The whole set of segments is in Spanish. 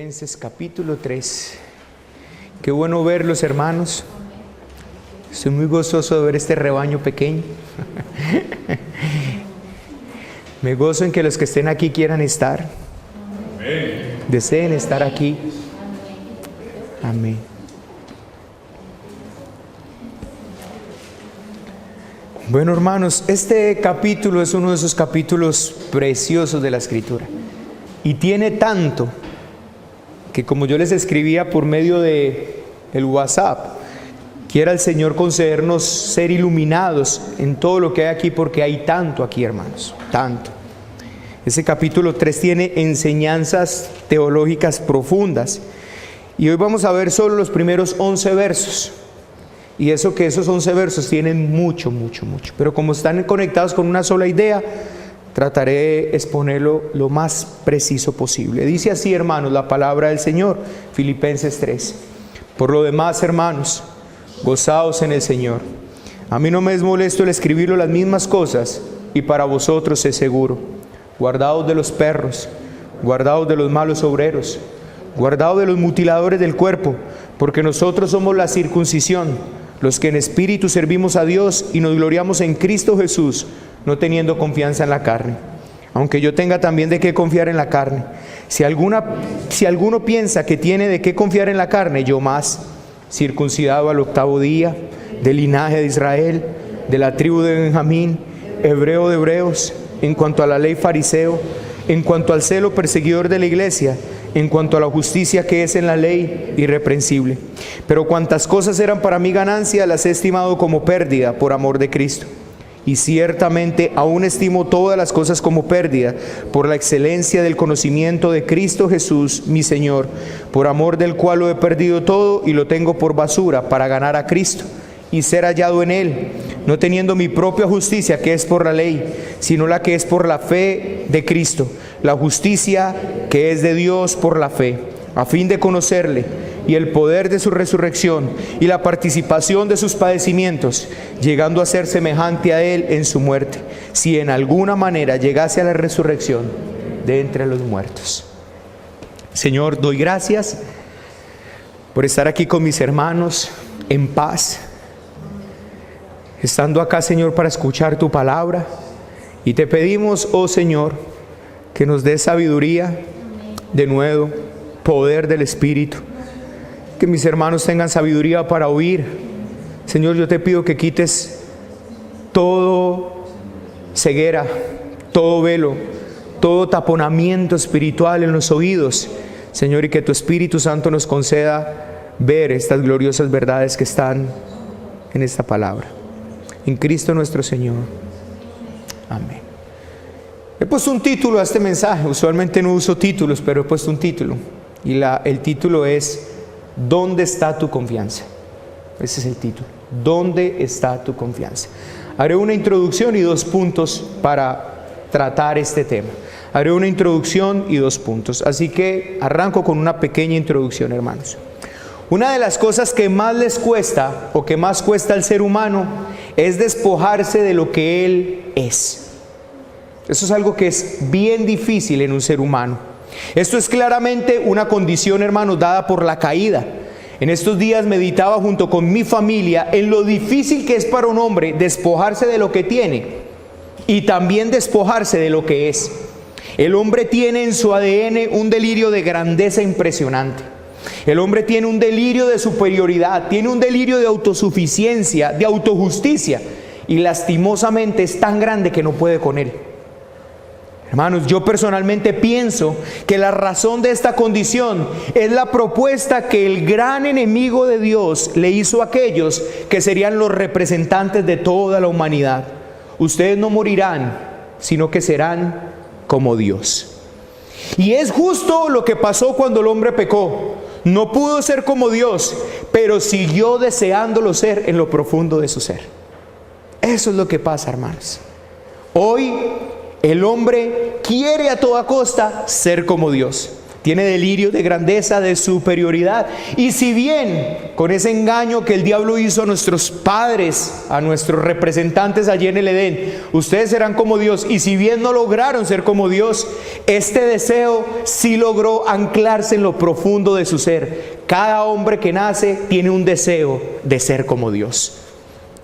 Filipenses capítulo 3. Qué bueno verlos, hermanos. Estoy muy gozoso de ver este rebaño pequeño. Me gozo en que los que estén aquí quieran estar. Deseen estar aquí. Amén. Bueno, hermanos, este capítulo es uno de esos capítulos preciosos de la Escritura. Y tiene tanto que, como yo les escribía por medio de el WhatsApp, quiera el Señor concedernos ser iluminados en todo lo que hay aquí, porque hay tanto aquí, hermanos, tanto. Ese capítulo 3 tiene enseñanzas teológicas profundas. Y hoy vamos a ver solo los primeros 11 versos. Y eso que esos 11 versos tienen mucho. Pero como están conectados con una sola idea, trataré de exponerlo lo más preciso posible. Dice así, hermanos, la palabra del Señor, Filipenses 3. Por lo demás, hermanos, gozaos en el Señor. A mí no me es molesto el escribirlo las mismas cosas, y para vosotros es seguro. Guardaos de los perros, guardaos de los malos obreros, guardaos de los mutiladores del cuerpo, porque nosotros somos la circuncisión, los que en espíritu servimos a Dios y nos gloriamos en Cristo Jesús, no teniendo confianza en la carne. Aunque yo tenga también de qué confiar en la carne. Si alguno piensa que tiene de qué confiar en la carne, yo más, circuncidado al 8º día, del linaje de Israel, de la tribu de Benjamín, hebreo de hebreos, en cuanto a la ley fariseo, en cuanto al celo perseguidor de la iglesia, en cuanto a la justicia que es en la ley, irreprensible. Pero cuantas cosas eran para mí ganancia, las he estimado como pérdida por amor de Cristo. Y ciertamente aún estimo todas las cosas como pérdida por la excelencia del conocimiento de Cristo Jesús, mi Señor, por amor del cual lo he perdido todo y lo tengo por basura para ganar a Cristo y ser hallado en Él, no teniendo mi propia justicia que es por la ley, sino la que es por la fe de Cristo, la justicia que es de Dios por la fe, a fin de conocerle y el poder de su resurrección y la participación de sus padecimientos, llegando a ser semejante a Él en su muerte, si en alguna manera llegase a la resurrección de entre los muertos. Señor, doy gracias por estar aquí con mis hermanos en paz, estando acá, Señor, para escuchar tu palabra. Y te pedimos, oh Señor, que nos des sabiduría, de nuevo, poder del Espíritu. Que mis hermanos tengan sabiduría para oír. Señor, yo te pido que quites todo ceguera, todo velo, todo taponamiento espiritual en los oídos, Señor, y que tu Espíritu Santo nos conceda ver estas gloriosas verdades que están en esta palabra. En Cristo nuestro Señor. Amén. He puesto un título a este mensaje. Usualmente no uso títulos, pero he puesto un título. Y el título es ¿dónde está tu confianza? Ese es el título. ¿Dónde está tu confianza? Haré una introducción y 2 puntos para tratar este tema. Haré una introducción y 2 puntos. Así que arranco con una pequeña introducción, hermanos. Una de las cosas que más les cuesta, o que más cuesta al ser humano, es despojarse de lo que él es. Eso es algo que es bien difícil en un ser humano. Esto es claramente una condición, hermanos, dada por la caída. En estos días meditaba junto con mi familia en lo difícil que es para un hombre despojarse de lo que tiene y también despojarse de lo que es. El hombre tiene en su ADN un delirio de grandeza impresionante. El hombre tiene un delirio de superioridad, tiene un delirio de autosuficiencia, de autojusticia, y lastimosamente es tan grande que no puede con él. Hermanos, yo personalmente pienso que la razón de esta condición es la propuesta que el gran enemigo de Dios le hizo a aquellos que serían los representantes de toda la humanidad. Ustedes no morirán, sino que serán como Dios. Y es justo lo que pasó cuando el hombre pecó. No pudo ser como Dios, pero siguió deseándolo ser en lo profundo de su ser. Eso es lo que pasa, hermanos. Hoy el hombre quiere a toda costa ser como Dios. tiene delirio de grandeza, de superioridad. Y si bien con ese engaño que el diablo hizo a nuestros padres, a nuestros representantes allí en el Edén, ustedes serán como Dios, y si bien no lograron ser como Dios, este deseo sí logró anclarse en lo profundo de su ser. Cada hombre que nace tiene un deseo de ser como Dios.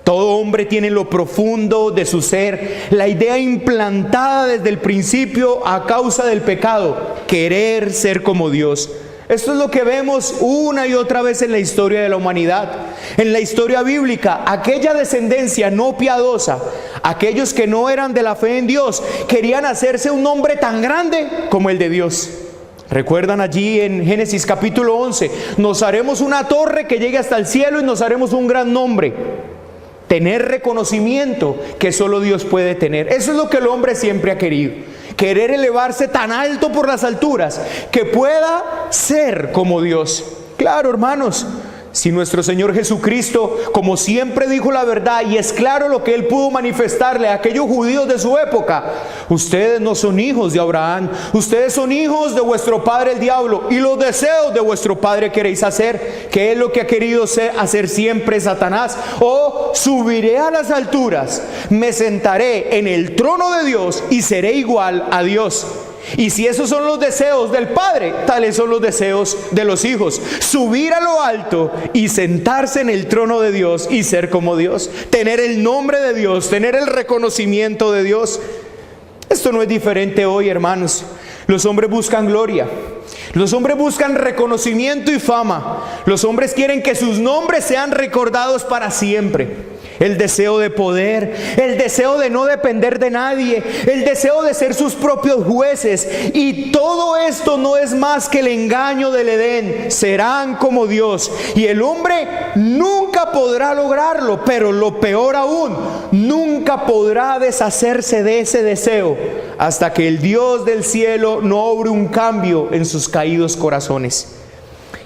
Todo hombre tiene en lo profundo de su ser la idea implantada desde el principio a causa del pecado: querer ser como Dios. Esto es lo que vemos una y otra vez en la historia de la humanidad. En la historia bíblica, aquella descendencia no piadosa, aquellos que no eran de la fe en Dios, querían hacerse un nombre tan grande como el de Dios. Recuerdan allí en Génesis capítulo 11, nos haremos una torre que llegue hasta el cielo y nos haremos un gran nombre. Tener reconocimiento que solo Dios puede tener. Eso es lo que el hombre siempre ha querido. Querer elevarse tan alto por las alturas que pueda ser como Dios. Claro, hermanos, si nuestro Señor Jesucristo, como siempre, dijo la verdad, y es claro lo que Él pudo manifestarle a aquellos judíos de su época: ustedes no son hijos de Abraham, ustedes son hijos de vuestro padre el diablo, y los deseos de vuestro padre queréis hacer. ¿Qué es lo que ha querido hacer siempre Satanás? Subiré a las alturas, me sentaré en el trono de Dios y seré igual a Dios. Y si esos son los deseos del Padre, tales son los deseos de los hijos: subir a lo alto y sentarse en el trono de Dios y ser como Dios, tener el nombre de Dios, tener el reconocimiento de Dios. Esto no es diferente hoy, hermanos. Los hombres buscan gloria, los hombres buscan reconocimiento y fama. Los hombres quieren que sus nombres sean recordados para siempre. El deseo de poder, el deseo de no depender de nadie, el deseo de ser sus propios jueces. Y todo esto no es más que el engaño del Edén: serán como Dios. Y el hombre nunca podrá lograrlo, pero lo peor aún, nunca podrá deshacerse de ese deseo hasta que el Dios del cielo no obre un cambio en sus caídos corazones.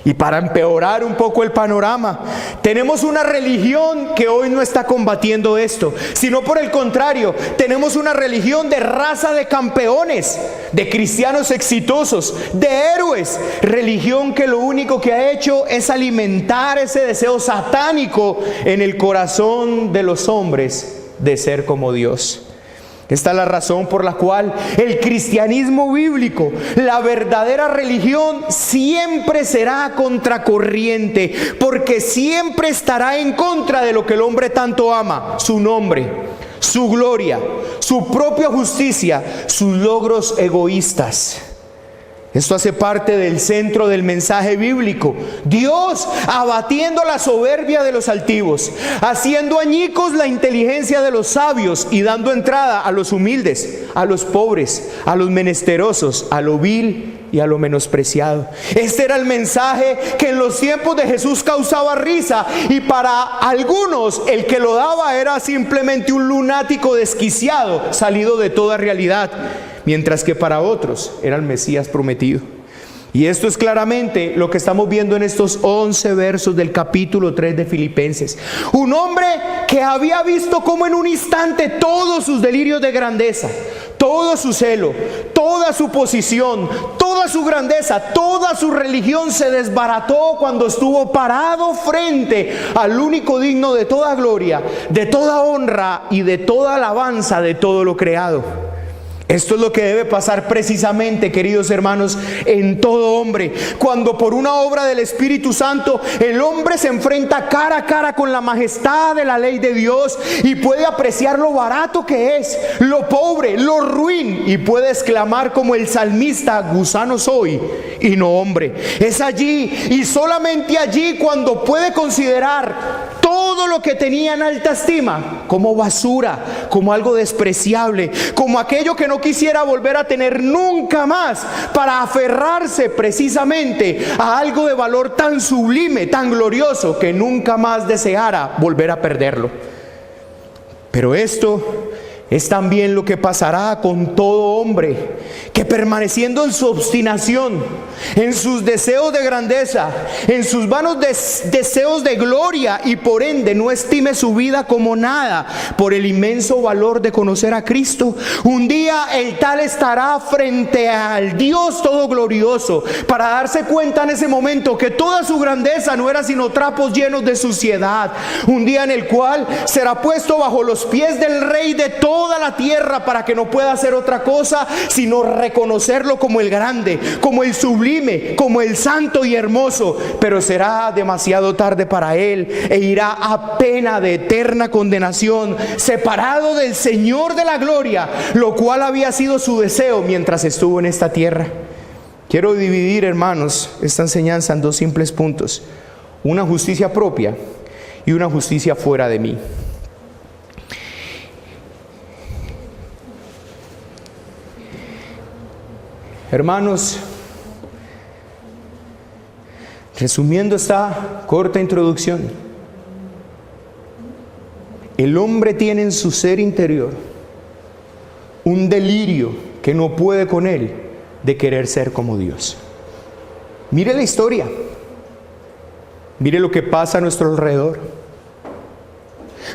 Y para empeorar un poco el panorama, tenemos una religión que hoy no está combatiendo esto, sino por el contrario, tenemos una religión de raza de campeones, de cristianos exitosos, de héroes. Religión que lo único que ha hecho es alimentar ese deseo satánico en el corazón de los hombres de ser como Dios. Esta es la razón por la cual el cristianismo bíblico, la verdadera religión, siempre será contracorriente, porque siempre estará en contra de lo que el hombre tanto ama: su nombre, su gloria, su propia justicia, sus logros egoístas. Esto hace parte del centro del mensaje bíblico: Dios abatiendo la soberbia de los altivos, haciendo añicos la inteligencia de los sabios y dando entrada a los humildes, a los pobres, a los menesterosos, a lo vil y a lo menospreciado. Este era el mensaje que en los tiempos de Jesús causaba risa, y para algunos el que lo daba era simplemente un lunático desquiciado, salido de toda realidad, mientras que para otros era el Mesías prometido. Y esto es claramente lo que estamos viendo en estos 11 versos del capítulo 3 de Filipenses. Un hombre que había visto cómo en un instante todos sus delirios de grandeza, todo su celo, toda su posición, toda su grandeza, toda su religión se desbarató cuando estuvo parado frente al único digno de toda gloria, de toda honra y de toda alabanza de todo lo creado. Esto es lo que debe pasar precisamente, queridos hermanos, en todo hombre. Cuando por una obra del Espíritu Santo el hombre se enfrenta cara a cara con la majestad de la ley de Dios y puede apreciar lo barato que es, lo pobre, lo ruin, y puede exclamar como el salmista: gusano soy y no hombre. Es allí y solamente allí cuando puede considerar todo lo que tenía en alta estima como basura, como algo despreciable, como aquello que no quisiera volver a tener nunca más, para aferrarse precisamente a algo de valor tan sublime, tan glorioso, que nunca más deseara volver a perderlo. Pero esto es también lo que pasará con todo hombre que, permaneciendo en su obstinación, en sus deseos de grandeza, en sus vanos deseos de gloria, y por ende no estime su vida como nada por el inmenso valor de conocer a Cristo, un día el tal estará frente al Dios todo glorioso, para darse cuenta en ese momento que toda su grandeza no era sino trapos llenos de suciedad. Un día en el cual será puesto bajo los pies del Rey de toda la tierra, para que no pueda hacer otra cosa sino reconocerlo como el grande, como el sublime, como el santo y hermoso. Pero será demasiado tarde para él, e irá a pena de eterna condenación, separado del Señor de la gloria, lo cual había sido su deseo mientras estuvo en esta tierra. Quiero dividir, hermanos, esta enseñanza en dos simples puntos: una justicia propia y una justicia fuera de mí. Hermanos, resumiendo esta corta introducción, el hombre tiene en su ser interior un delirio que no puede con él de querer ser como Dios. Mire la historia, mire lo que pasa a nuestro alrededor,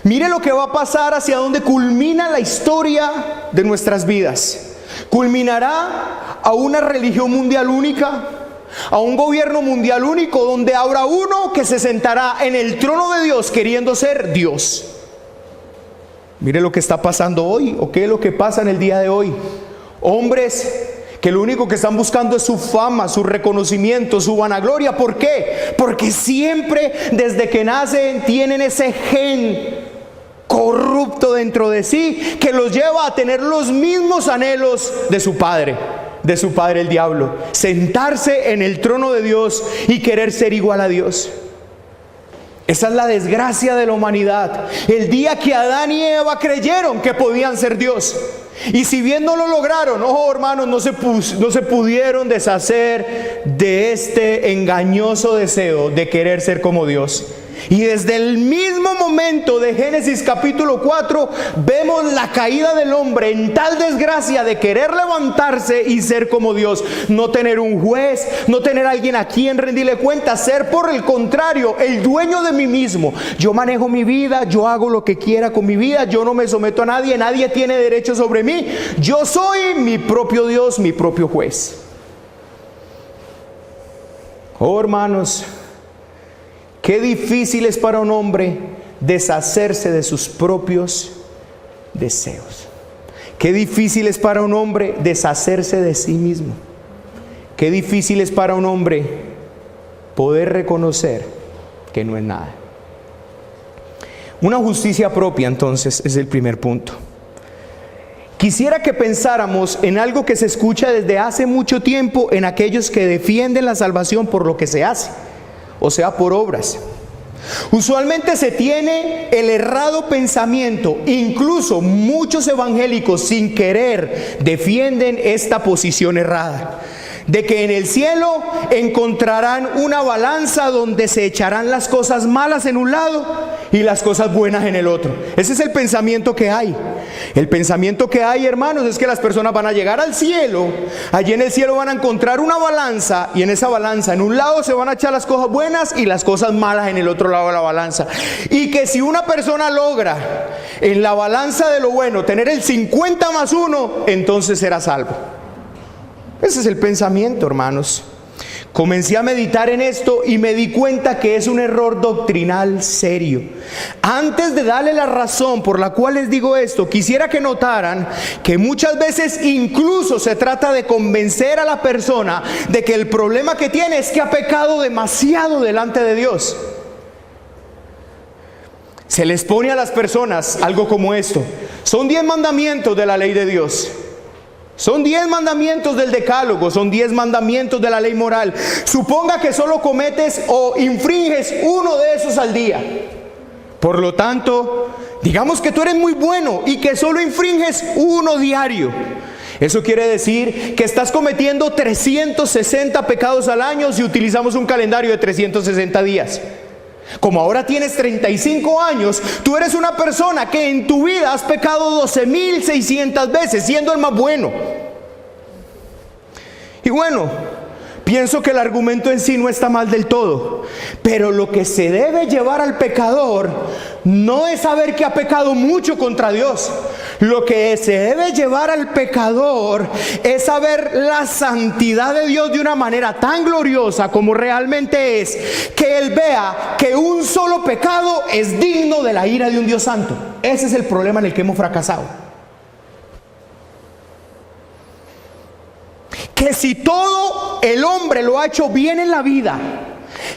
mire lo que va a pasar, hacia donde culmina la historia de nuestras vidas. Culminará a una religión mundial única, a un gobierno mundial único, donde habrá uno que se sentará en el trono de Dios queriendo ser Dios. Mire lo que está pasando hoy, o qué es lo que pasa en el día de hoy. Hombres que lo único que están buscando es su fama, su reconocimiento, su vanagloria. ¿Por qué? Porque siempre desde que nacen tienen ese gen corrupto dentro de sí, que los lleva a tener los mismos anhelos de su padre el diablo: sentarse en el trono de Dios y querer ser igual a Dios. Esa es la desgracia de la humanidad. El día que Adán y Eva creyeron que podían ser Dios, y si bien no lo lograron, hermanos, no se pudieron deshacer de este engañoso deseo de querer ser como Dios. Y desde el mismo momento de Génesis capítulo 4 vemos la caída del hombre en tal desgracia de querer levantarse y ser como Dios, no tener un juez, no tener alguien a quien rendirle cuenta, ser por el contrario el dueño de mí mismo. Yo manejo mi vida, yo hago lo que quiera con mi vida, yo no me someto a nadie, nadie tiene derecho sobre mí, yo soy mi propio Dios, mi propio juez. Hermanos, qué difícil es para un hombre deshacerse de sus propios deseos. Qué difícil es para un hombre deshacerse de sí mismo. Qué difícil es para un hombre poder reconocer que no es nada. Una justicia propia, entonces, es el primer punto. Quisiera que pensáramos en algo que se escucha desde hace mucho tiempo en aquellos que defienden la salvación por lo que se hace, o sea, por obras. Usualmente se tiene el errado pensamiento, incluso muchos evangélicos sin querer defienden esta posición errada, de que en el cielo encontrarán una balanza donde se echarán las cosas malas en un lado y las cosas buenas en el otro. Ese es el pensamiento que hay. El pensamiento que hay, hermanos, es que las personas van a llegar al cielo. Allí en el cielo van a encontrar una balanza, y en esa balanza, en un lado se van a echar las cosas buenas y las cosas malas en el otro lado de la balanza. Y que si una persona logra en la balanza de lo bueno tener el 50 más 1, entonces será salvo. Ese es el pensamiento, hermanos. Comencé a meditar en esto y me di cuenta que es un error doctrinal serio. Antes de darle la razón por la cual les digo esto, quisiera que notaran que muchas veces incluso se trata de convencer a la persona de que el problema que tiene es que ha pecado demasiado delante de Dios. Se les pone a las personas algo como esto: son 10 mandamientos de la ley de Dios. Son 10 mandamientos del decálogo, son 10 mandamientos de la ley moral. Suponga que solo cometes o infringes uno de esos al día. Por lo tanto, digamos que tú eres muy bueno y que solo infringes uno diario. Eso quiere decir que estás cometiendo 360 pecados al año si utilizamos un calendario de 360 días. Como ahora tienes 35 años, tú eres una persona que en tu vida has pecado 12.600 veces, siendo el más bueno. Y bueno, pienso que el argumento en sí no está mal del todo, pero lo que se debe llevar al pecador no es saber que ha pecado mucho contra Dios. Lo que se debe llevar al pecador es saber la santidad de Dios de una manera tan gloriosa como realmente es, que él vea que un solo pecado es digno de la ira de un Dios santo. Ese es el problema en el que hemos fracasado. Que si todo el hombre lo ha hecho bien en la vida,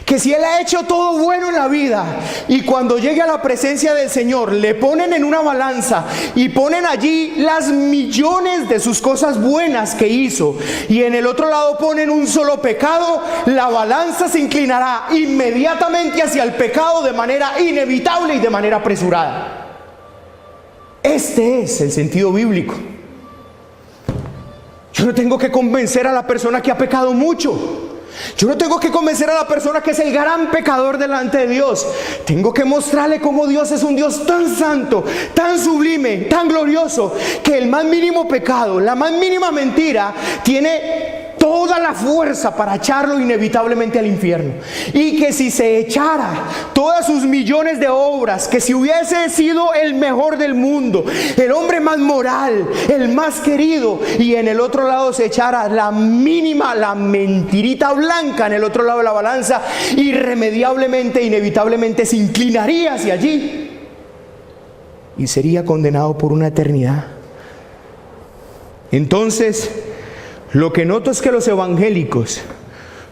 que si él ha hecho todo bueno en la vida, y cuando llegue a la presencia del Señor le ponen en una balanza y ponen allí las millones de sus cosas buenas que hizo, y en el otro lado ponen un solo pecado, la balanza se inclinará inmediatamente hacia el pecado de manera inevitable y de manera apresurada. Este es el sentido bíblico. Yo no tengo que convencer a la persona que ha pecado mucho. Yo no tengo que convencer a la persona que es el gran pecador delante de Dios. Tengo que mostrarle cómo Dios es un Dios tan santo, tan sublime, tan glorioso, que el más mínimo pecado, la más mínima mentira, tiene toda la fuerza para echarlo inevitablemente al infierno. Y que si se echara todas sus millones de obras, que si hubiese sido el mejor del mundo, el hombre más moral, el más querido, y en el otro lado se echara la mínima, la mentirita blanca en el otro lado de la balanza, irremediablemente, inevitablemente se inclinaría hacia allí y sería condenado por una eternidad. Entonces, lo que noto es que los evangélicos,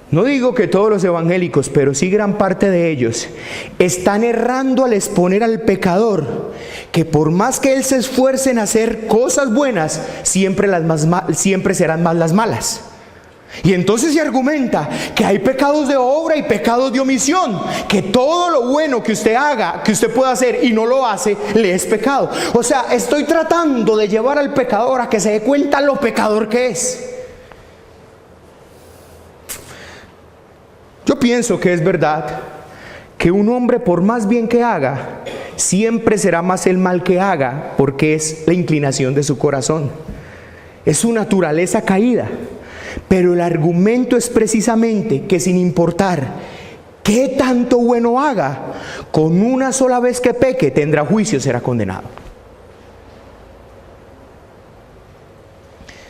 no digo que todos los evangélicos, pero sí gran parte de ellos, están errando al exponer al pecador que por más que él se esfuerce en hacer cosas buenas, siempre serán más las malas. Y entonces se argumenta que hay pecados de obra y pecados de omisión, que todo lo bueno que usted haga, que usted pueda hacer y no lo hace, le es pecado. O sea, estoy tratando de llevar al pecador a que se dé cuenta lo pecador que es. Yo pienso que es verdad que un hombre, por más bien que haga, siempre será más el mal que haga, porque es la inclinación de su corazón, es su naturaleza caída. Pero el argumento es precisamente que sin importar qué tanto bueno haga, con una sola vez que peque tendrá juicio, será condenado.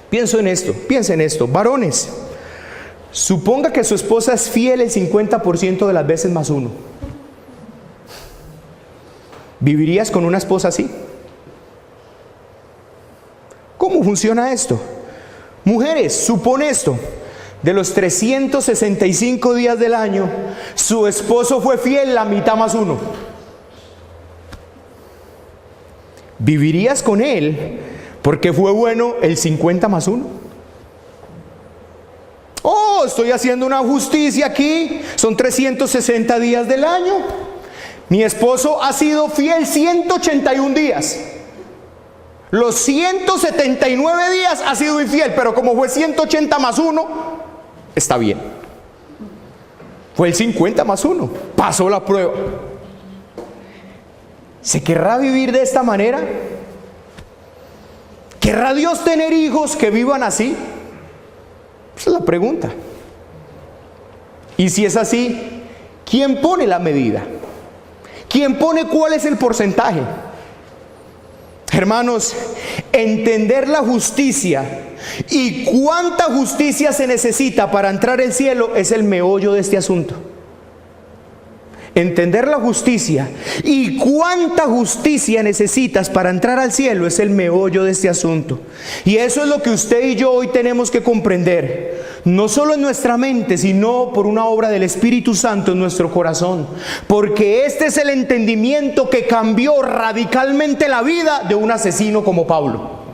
Piensen en esto, varones. Suponga que su esposa es fiel el 50% de las veces más uno. ¿Vivirías con una esposa así? ¿Cómo funciona esto? Mujeres, supone esto: de los 365 días del año, su esposo fue fiel la mitad más uno. ¿Vivirías con él porque fue bueno el 50 más uno? Oh, estoy haciendo una justicia aquí, son 360 días del año. Mi esposo ha sido fiel 181 días. Los 179 días ha sido infiel, pero como fue 180 más 1, está bien. Fue el 50 más 1, pasó la prueba. ¿Se querrá vivir de esta manera? ¿Querrá Dios tener hijos que vivan así? Esa es la pregunta. Y si es así, ¿quién pone la medida? ¿Quién pone cuál es el porcentaje? Hermanos, entender la justicia y cuánta justicia se necesita para entrar al cielo es el meollo de este asunto. Entender la justicia y cuánta justicia necesitas para entrar al cielo es el meollo de este asunto. Y eso es lo que usted y yo hoy tenemos que comprender, no solo en nuestra mente, sino por una obra del Espíritu Santo en nuestro corazón, porque este es el entendimiento que cambió radicalmente la vida de un asesino como Pablo.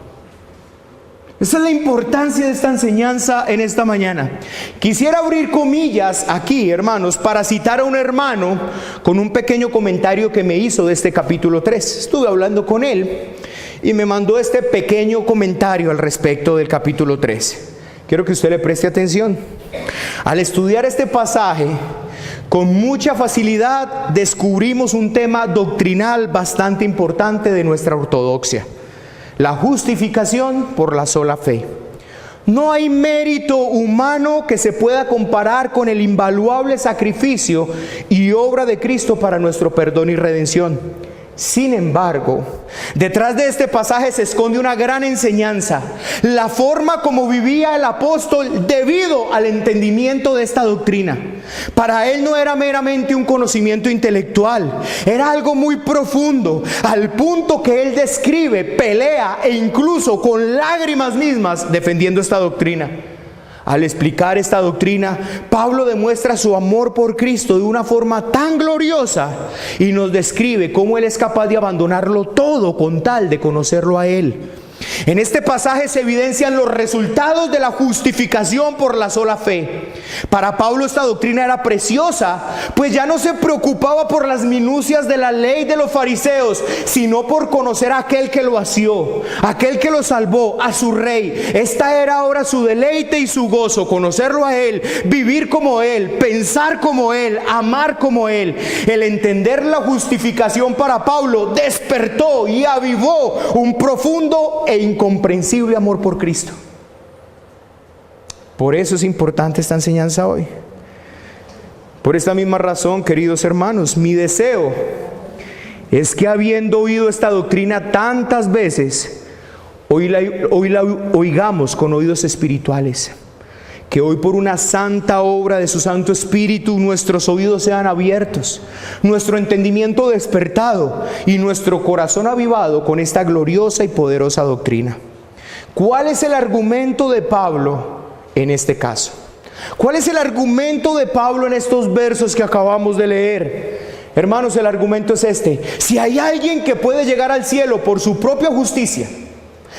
Esa es la importancia de esta enseñanza en esta mañana. Quisiera abrir comillas aquí, hermanos, para citar a un hermano con un pequeño comentario que me hizo de este capítulo 3. Estuve hablando con él y me mandó este pequeño comentario al respecto del capítulo 3. Quiero que usted le preste atención. Al estudiar este pasaje, con mucha facilidad descubrimos un tema doctrinal bastante importante de nuestra ortodoxia: la justificación por la sola fe. No hay mérito humano que se pueda comparar con el invaluable sacrificio y obra de Cristo para nuestro perdón y redención. Sin embargo, detrás de este pasaje se esconde una gran enseñanza: la forma como vivía el apóstol debido al entendimiento de esta doctrina. Para él no era meramente un conocimiento intelectual, era algo muy profundo, al punto que él describe, pelea e incluso con lágrimas mismas defendiendo esta doctrina. Al explicar esta doctrina, Pablo demuestra su amor por Cristo de una forma tan gloriosa y nos describe cómo él es capaz de abandonarlo todo con tal de conocerlo a él. En este pasaje se evidencian los resultados de la justificación por la sola fe. Para Pablo esta doctrina era preciosa, pues ya no se preocupaba por las minucias de la ley de los fariseos, sino por conocer a aquel que lo asió, aquel que lo salvó, a su rey. Esta era ahora su deleite y su gozo: conocerlo a él, vivir como él, pensar como él, amar como él. El entender la justificación para Pablo despertó y avivó un profundo e incomprensible amor por Cristo. Por eso es importante esta enseñanza hoy. Por esta misma razón, queridos hermanos, mi deseo es que, habiendo oído esta doctrina tantas veces, hoy la oigamos con oídos espirituales. Que hoy, por una santa obra de su Santo Espíritu, nuestros oídos sean abiertos, nuestro entendimiento despertado y nuestro corazón avivado con esta gloriosa y poderosa doctrina. ¿Cuál es el argumento de Pablo en este caso? ¿Cuál es el argumento de Pablo en estos versos que acabamos de leer? Hermanos, el argumento es este: si hay alguien que puede llegar al cielo por su propia justicia,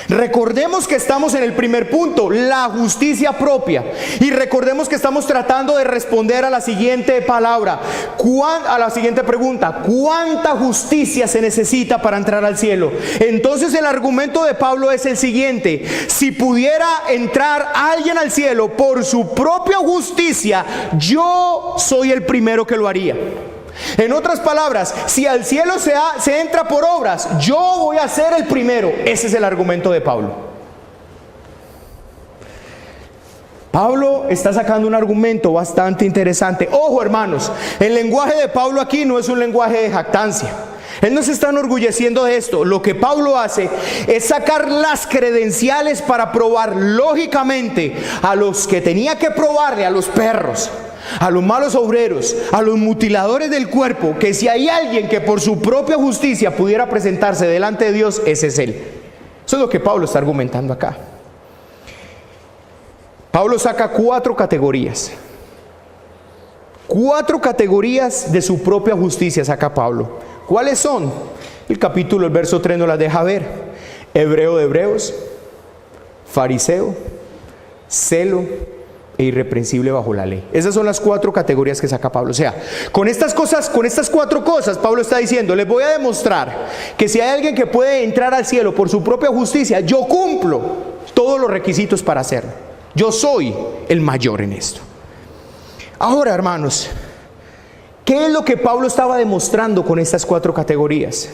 recordemos que estamos en el primer punto, la justicia propia, y recordemos que estamos tratando de responder a la siguiente palabra, a la siguiente pregunta: ¿cuánta justicia se necesita para entrar al cielo? Entonces el argumento de Pablo es el siguiente: si pudiera entrar alguien al cielo por su propia justicia, yo soy el primero que lo haría. En otras palabras, si al cielo se entra por obras, yo voy a ser el primero. Ese es el argumento de Pablo. Pablo está sacando un argumento bastante interesante. Ojo, hermanos, el lenguaje de Pablo aquí no es un lenguaje de jactancia. Él no se está enorgulleciendo de esto. Lo que Pablo hace es sacar las credenciales para probar lógicamente a los que tenía que probarle, a los perros, a los malos obreros, a los mutiladores del cuerpo, que si hay alguien que por su propia justicia pudiera presentarse delante de Dios, ese es él. Eso es lo que Pablo está argumentando acá. Pablo saca 4 categorías. 4 categorías de su propia justicia saca Pablo. ¿Cuáles son? El capítulo, el verso 3 nos las deja ver: hebreo de hebreos, fariseo, celo e irreprensible bajo la ley. Esas son las 4 categorías que saca Pablo. O sea, con estas 4 cosas, Pablo está diciendo: les voy a demostrar que si hay alguien que puede entrar al cielo por su propia justicia, yo cumplo todos los requisitos para hacerlo. Yo soy el mayor en esto. Ahora, hermanos, ¿qué es lo que Pablo estaba demostrando con estas 4 categorías?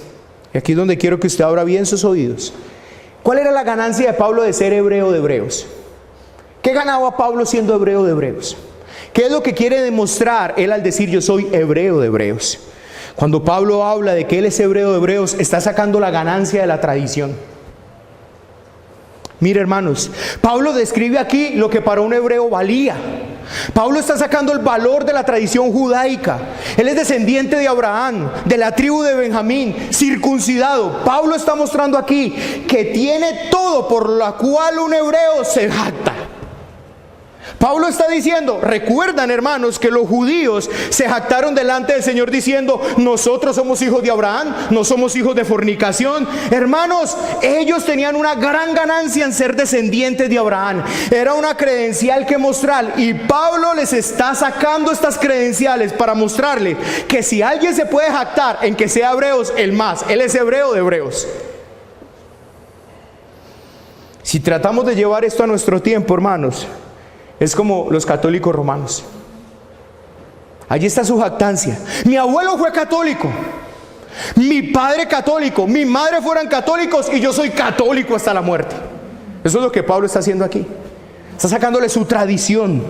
Y aquí es donde quiero que usted abra bien sus oídos. ¿Cuál era la ganancia de Pablo de ser hebreo de hebreos? ¿Qué ganaba Pablo siendo hebreo de hebreos? ¿Qué es lo que quiere demostrar él al decir yo soy hebreo de hebreos? Cuando Pablo habla de que él es hebreo de hebreos, está sacando la ganancia de la tradición. Mire, hermanos, Pablo describe aquí lo que para un hebreo valía. Pablo está sacando el valor de la tradición judaica. Él es descendiente de Abraham, de la tribu de Benjamín, circuncidado. Pablo está mostrando aquí que tiene todo por lo cual un hebreo se jacta. Pablo está diciendo: recuerdan, hermanos, que los judíos se jactaron delante del Señor diciendo: nosotros somos hijos de Abraham, no somos hijos de fornicación. Hermanos, ellos tenían una gran ganancia en ser descendientes de Abraham. Era una credencial que mostrar, y Pablo les está sacando estas credenciales para mostrarle que si alguien se puede jactar en que sea hebreos, él es hebreo de hebreos. Si tratamos de llevar esto a nuestro tiempo, hermanos, es como los católicos romanos. Allí está su jactancia. Mi abuelo fue católico, mi padre católico, mi madre fueran católicos y yo soy católico hasta la muerte. Eso es lo que Pablo está haciendo aquí. Está sacándole su tradición.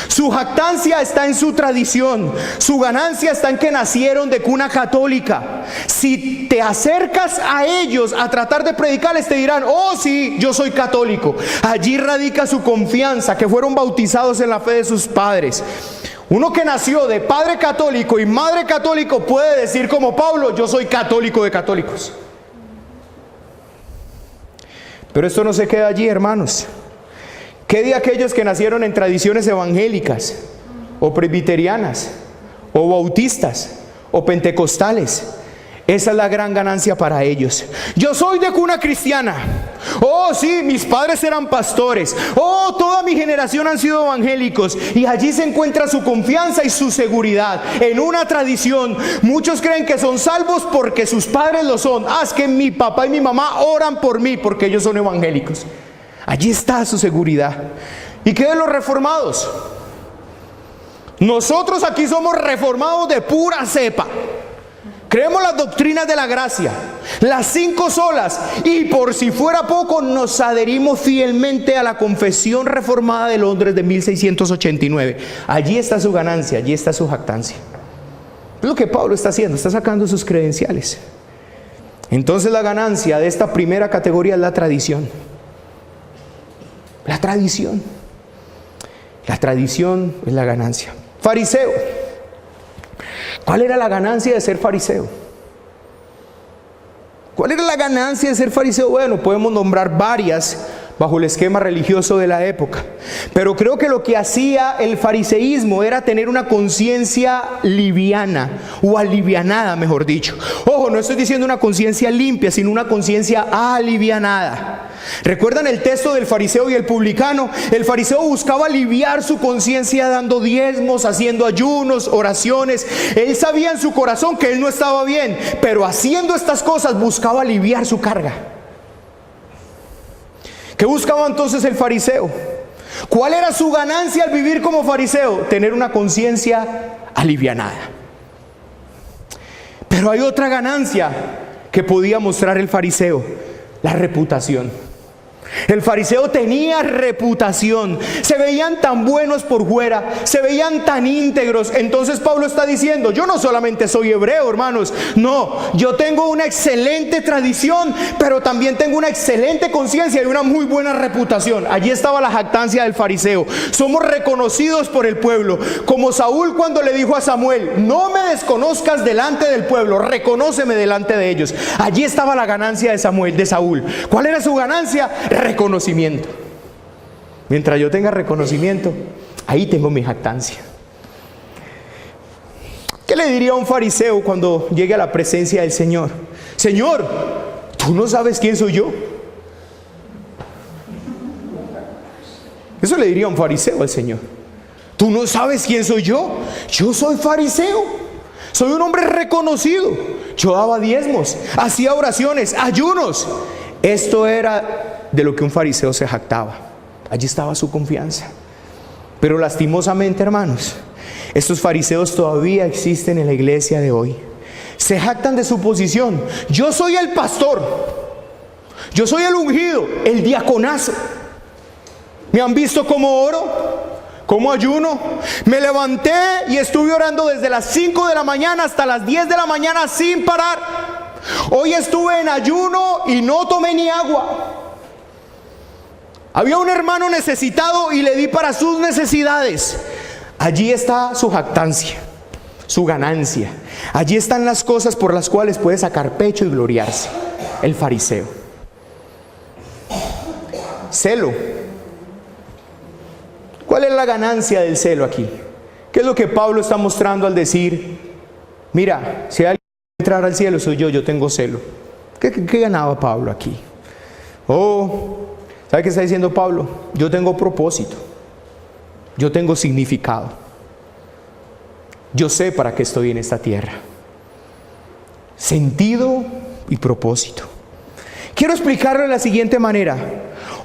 Su jactancia está en su tradición. Su ganancia está en que nacieron de cuna católica. Si te acercas a ellos a tratar de predicarles, te dirán: oh sí, yo soy católico. Allí radica su confianza, que fueron bautizados en la fe de sus padres. Uno que nació de padre católico y madre católico puede decir como Pablo: yo soy católico de católicos. Pero esto no se queda allí, hermanos. ¿Qué de aquellos que nacieron en tradiciones evangélicas, o presbiterianas, o bautistas, o pentecostales? Esa es la gran ganancia para ellos. Yo soy de cuna cristiana. Oh sí, mis padres eran pastores. Oh, toda mi generación han sido evangélicos. Y allí se encuentra su confianza y su seguridad en una tradición. Muchos creen que son salvos porque sus padres lo son. Es que mi papá y mi mamá oran por mí porque ellos son evangélicos. Allí está su seguridad. ¿Y qué de los reformados? Nosotros aquí somos reformados de pura cepa. Creemos las doctrinas de la gracia, las 5 solas, y por si fuera poco nos adherimos fielmente a la Confesión Reformada de Londres de 1689. Allí está su ganancia, allí está su jactancia. Es lo que Pablo está haciendo, está sacando sus credenciales. Entonces la ganancia de esta primera categoría es la tradición. La tradición. La tradición es la ganancia. Fariseo. ¿Cuál era la ganancia de ser fariseo? ¿Cuál era la ganancia de ser fariseo? Bueno, podemos nombrar varias bajo el esquema religioso de la época. Pero creo que lo que hacía el fariseísmo era tener una conciencia liviana, o alivianada, mejor dicho. Ojo, no estoy diciendo una conciencia limpia, sino una conciencia alivianada. ¿Recuerdan el texto del fariseo y el publicano? El fariseo buscaba aliviar su conciencia dando diezmos, haciendo ayunos, oraciones. Él sabía en su corazón que él no estaba bien, pero haciendo estas cosas buscaba aliviar su carga. ¿Qué buscaba entonces el fariseo? ¿Cuál era su ganancia al vivir como fariseo? Tener una conciencia alivianada. Pero hay otra ganancia que podía mostrar el fariseo: la reputación. El fariseo tenía reputación, se veían tan buenos por fuera, se veían tan íntegros. Entonces Pablo está diciendo: yo no solamente soy hebreo, hermanos, no, yo tengo una excelente tradición, pero también tengo una excelente conciencia y una muy buena reputación. Allí estaba la jactancia del fariseo. Somos reconocidos por el pueblo, como Saúl cuando le dijo a Samuel: no me desconozcas delante del pueblo, reconóceme delante de ellos. Allí estaba la ganancia de Saúl. ¿Cuál era su ganancia? Reconocimiento. Mientras yo tenga reconocimiento, ahí tengo mi jactancia. ¿Qué le diría a un fariseo cuando llegue a la presencia del Señor? Señor, ¿tú no sabes quién soy yo? Eso le diría a un fariseo al Señor. ¿Tú no sabes quién soy yo? Yo soy fariseo. Soy un hombre reconocido. Yo daba diezmos, hacía oraciones, ayunos. Esto era de lo que un fariseo se jactaba. Allí estaba su confianza. Pero lastimosamente, hermanos, estos fariseos todavía existen en la iglesia de hoy. Se jactan de su posición. Yo soy el pastor, yo soy el ungido, el diaconazo. Me han visto como oro, como ayuno. Me levanté y estuve orando desde las 5 de la mañana hasta las 10 de la mañana sin parar. Hoy estuve en ayuno y no tomé ni agua. Había un hermano necesitado y le di para sus necesidades. Allí está su jactancia, su ganancia. Allí están las cosas por las cuales puede sacar pecho y gloriarse. El fariseo. Celo. ¿Cuál es la ganancia del celo aquí? ¿Qué es lo que Pablo está mostrando al decir: mira, si alguien quiere entrar al cielo soy yo tengo celo? ¿Qué ganaba Pablo aquí? ¿Sabe qué está diciendo Pablo? Yo tengo propósito, yo tengo significado, yo sé para qué estoy en esta tierra. Sentido y propósito. Quiero explicarlo de la siguiente manera.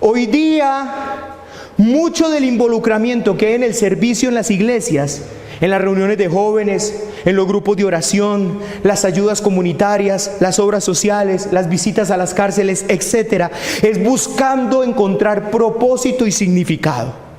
Hoy día, mucho del involucramiento que hay en el servicio en las iglesias en las reuniones de jóvenes, en los grupos de oración, las ayudas comunitarias, las obras sociales, las visitas a las cárceles, etc. Es buscando encontrar propósito y significado.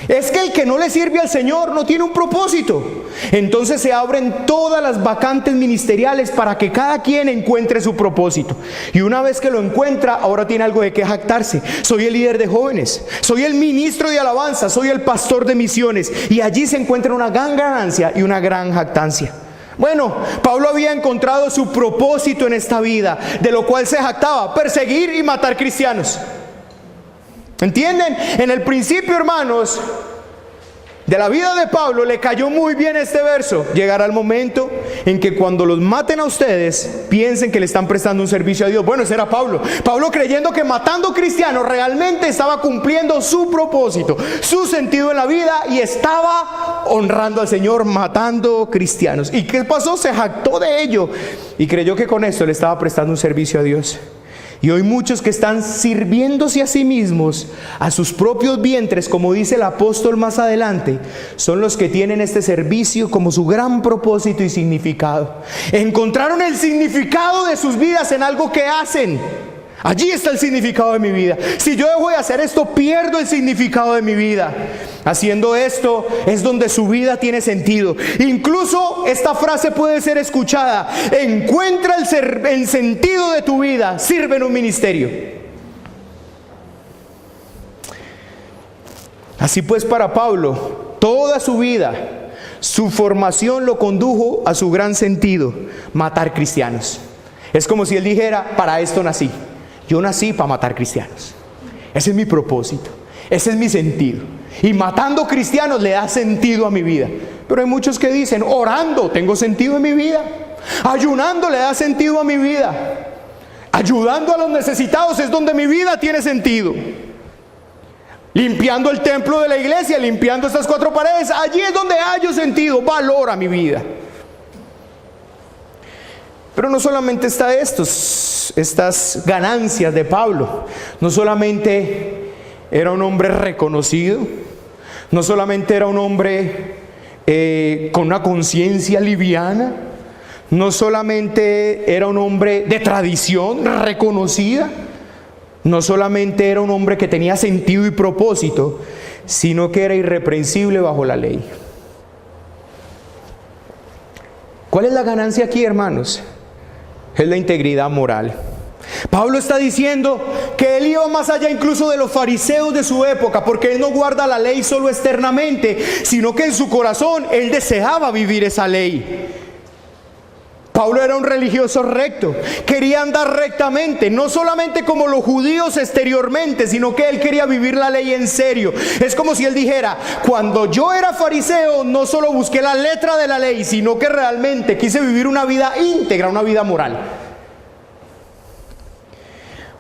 Es que el que no le sirve al Señor no tiene un propósito. Entonces se abren todas las vacantes ministeriales para que cada quien encuentre su propósito. Y una vez que lo encuentra, ahora tiene algo de qué jactarse. Soy el líder de jóvenes, soy el ministro de alabanza, soy el pastor de misiones. Y allí se encuentra una gran ganancia y una gran jactancia. Bueno, Pablo había encontrado su propósito en esta vida, de lo cual se jactaba: perseguir y matar cristianos. ¿Entienden? En el principio, hermanos, de la vida de Pablo le cayó muy bien este verso. Llegará el momento en que cuando los maten a ustedes, piensen que le están prestando un servicio a Dios. Bueno, ese era Pablo. Pablo creyendo que matando cristianos realmente estaba cumpliendo su propósito, su sentido en la vida, y estaba honrando al Señor matando cristianos. ¿Y qué pasó? Se jactó de ello y creyó que con esto le estaba prestando un servicio a Dios. Y hoy muchos que están sirviéndose a sí mismos, a sus propios vientres, como dice el apóstol más adelante, son los que tienen este servicio como su gran propósito y significado. Encontraron el significado de sus vidas en algo que hacen. Allí está el significado de mi vida. Si yo dejo de hacer esto, pierdo el significado de mi vida. Haciendo esto es donde su vida tiene sentido. Incluso esta frase puede ser escuchada: encuentra el sentido de tu vida, sirve en un ministerio. Así pues, para Pablo, toda su vida, su formación lo condujo a su gran sentido: matar cristianos. Es como si él dijera: para esto nací. Yo nací para matar cristianos. Ese es mi propósito, ese es mi sentido. Y matando cristianos le da sentido a mi vida. Pero hay muchos que dicen: orando tengo sentido en mi vida, ayunando le da sentido a mi vida, ayudando a los necesitados es donde mi vida tiene sentido, limpiando el templo de la iglesia, limpiando estas 4 paredes, allí es donde hallo sentido, valor a mi vida. Pero no solamente está estas ganancias de Pablo. No solamente era un hombre reconocido, no solamente era un hombre con una conciencia liviana, no solamente era un hombre de tradición reconocida, no solamente era un hombre que tenía sentido y propósito, sino que era irreprensible bajo la ley. ¿Cuál es la ganancia aquí, hermanos? Es la integridad moral. Pablo está diciendo que él iba más allá incluso de los fariseos de su época, porque él no guarda la ley solo externamente, sino que en su corazón él deseaba vivir esa ley. Pablo era un religioso recto, quería andar rectamente, no solamente como los judíos exteriormente, sino que él quería vivir la ley en serio. Es como si él dijera: cuando yo era fariseo, no solo busqué la letra de la ley, sino que realmente quise vivir una vida íntegra, una vida moral.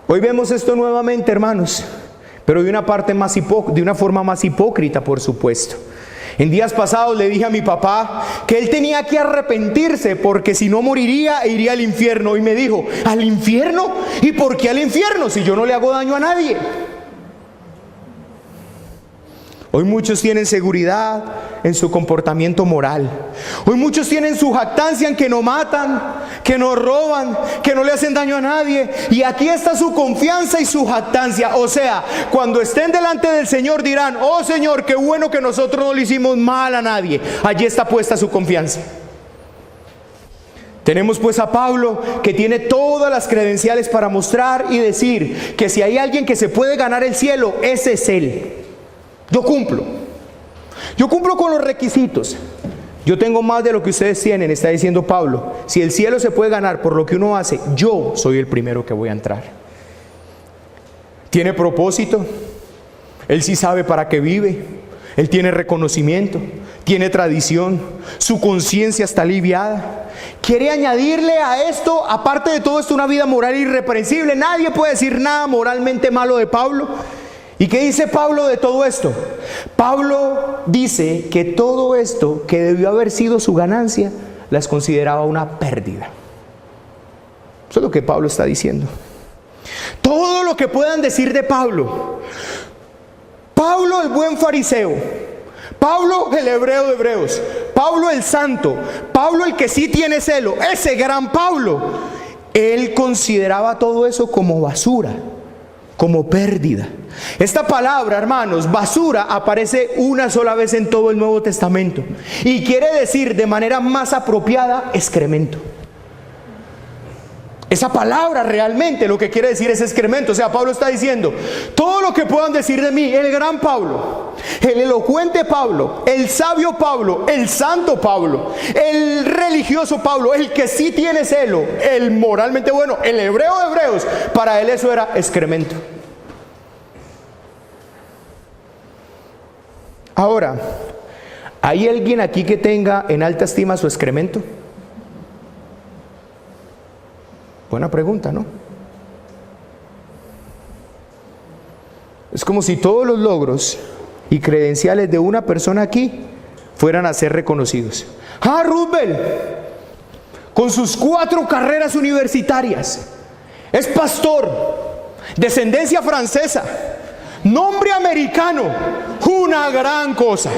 Hoy vemos esto nuevamente, hermanos, pero de una forma más hipócrita, por supuesto. En días pasados le dije a mi papá que él tenía que arrepentirse, porque si no moriría e iría al infierno. Y me dijo: ¿al infierno? ¿Y por qué al infierno si yo no le hago daño a nadie? Hoy muchos tienen seguridad en su comportamiento moral. Hoy muchos tienen su jactancia en que no matan, que no roban, que no le hacen daño a nadie. Y aquí está su confianza y su jactancia. O sea, cuando estén delante del Señor dirán: oh Señor, qué bueno que nosotros no le hicimos mal a nadie. Allí está puesta su confianza. Tenemos pues a Pablo, que tiene todas las credenciales para mostrar y decir que si hay alguien que se puede ganar el cielo, ese es él. Yo cumplo con los requisitos. Yo tengo más de lo que ustedes tienen, está diciendo Pablo. Si el cielo se puede ganar por lo que uno hace, yo soy el primero que voy a entrar. Tiene propósito, él sí sabe para qué vive, él tiene reconocimiento, tiene tradición, su conciencia está aliviada. Quiere añadirle a esto, aparte de todo esto, una vida moral irreprensible. Nadie puede decir nada moralmente malo de Pablo. ¿Y qué dice Pablo de todo esto? Pablo dice que todo esto que debió haber sido su ganancia, las consideraba una pérdida. Eso es lo que Pablo está diciendo. Todo lo que puedan decir de Pablo, Pablo el buen fariseo, Pablo, el hebreo de hebreos, Pablo el santo, Pablo el que sí tiene celo, ese gran Pablo, él consideraba todo eso como basura, como pérdida. Esta palabra, hermanos, basura, aparece una sola vez en todo el Nuevo Testamento y quiere decir de manera más apropiada excremento. Esa palabra realmente lo que quiere decir es excremento. O sea, Pablo está diciendo, todo lo que puedan decir de mí, el gran Pablo, el elocuente Pablo, el sabio Pablo, el santo Pablo, el religioso Pablo, el que sí tiene celo, el moralmente bueno, el hebreo de hebreos, para él eso era excremento. Ahora, ¿hay alguien aquí que tenga en alta estima su excremento? Buena pregunta, ¿no? Es como si todos los logros y credenciales de una persona aquí fueran a ser reconocidos. Ah, Roosevelt, con sus 4 carreras universitarias, es pastor, descendencia francesa, nombre americano, una gran cosa.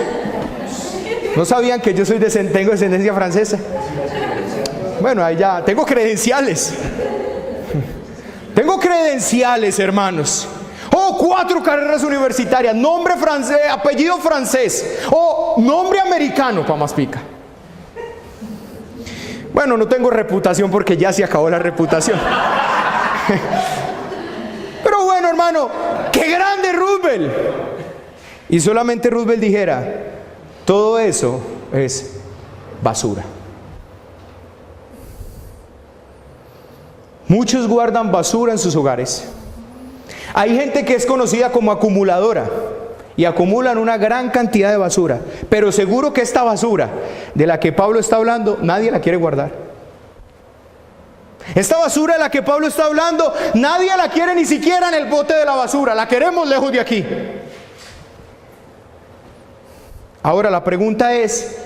¿No sabían que yo tengo descendencia francesa? Bueno, ahí ya, tengo credenciales. Tengo credenciales, hermanos. Oh, 4 carreras universitarias, nombre francés, apellido francés. Oh, nombre americano, pa' más pica. Bueno, no tengo reputación porque ya se acabó la reputación. Pero bueno, hermano, qué grande Roosevelt. Y solamente Roosevelt dijera, todo eso es basura. Muchos guardan basura en sus hogares. Hay gente que es conocida como acumuladora y acumulan una gran cantidad de basura, pero seguro que esta basura de la que Pablo está hablando, nadie la quiere guardar. Esta basura de la que Pablo está hablando, nadie la quiere ni siquiera en el bote de la basura, la queremos lejos de aquí. Ahora la pregunta es,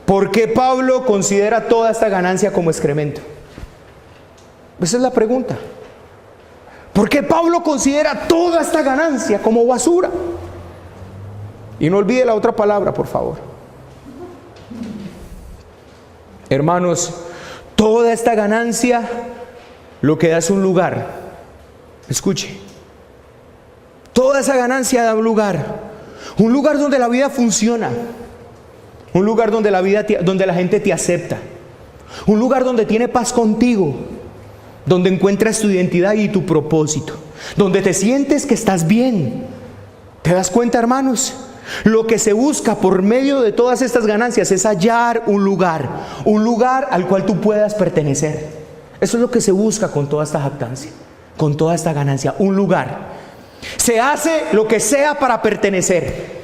¿por qué Pablo considera toda esta ganancia como excremento? Esa es la pregunta. ¿Por qué Pablo considera toda esta ganancia como basura? Y no olvide la otra palabra, por favor. Hermanos, toda esta ganancia lo que da es un lugar. Escuche. Toda esa ganancia da un lugar donde la vida funciona, un lugar donde donde la gente te acepta, un lugar donde tiene paz contigo, donde encuentras tu identidad y tu propósito, donde te sientes que estás bien. ¿Te das cuenta, hermanos? Lo que se busca por medio de todas estas ganancias es hallar un lugar al cual tú puedas pertenecer. Eso es lo que se busca con toda esta jactancia, con toda esta ganancia, un lugar. Se hace lo que sea para pertenecer.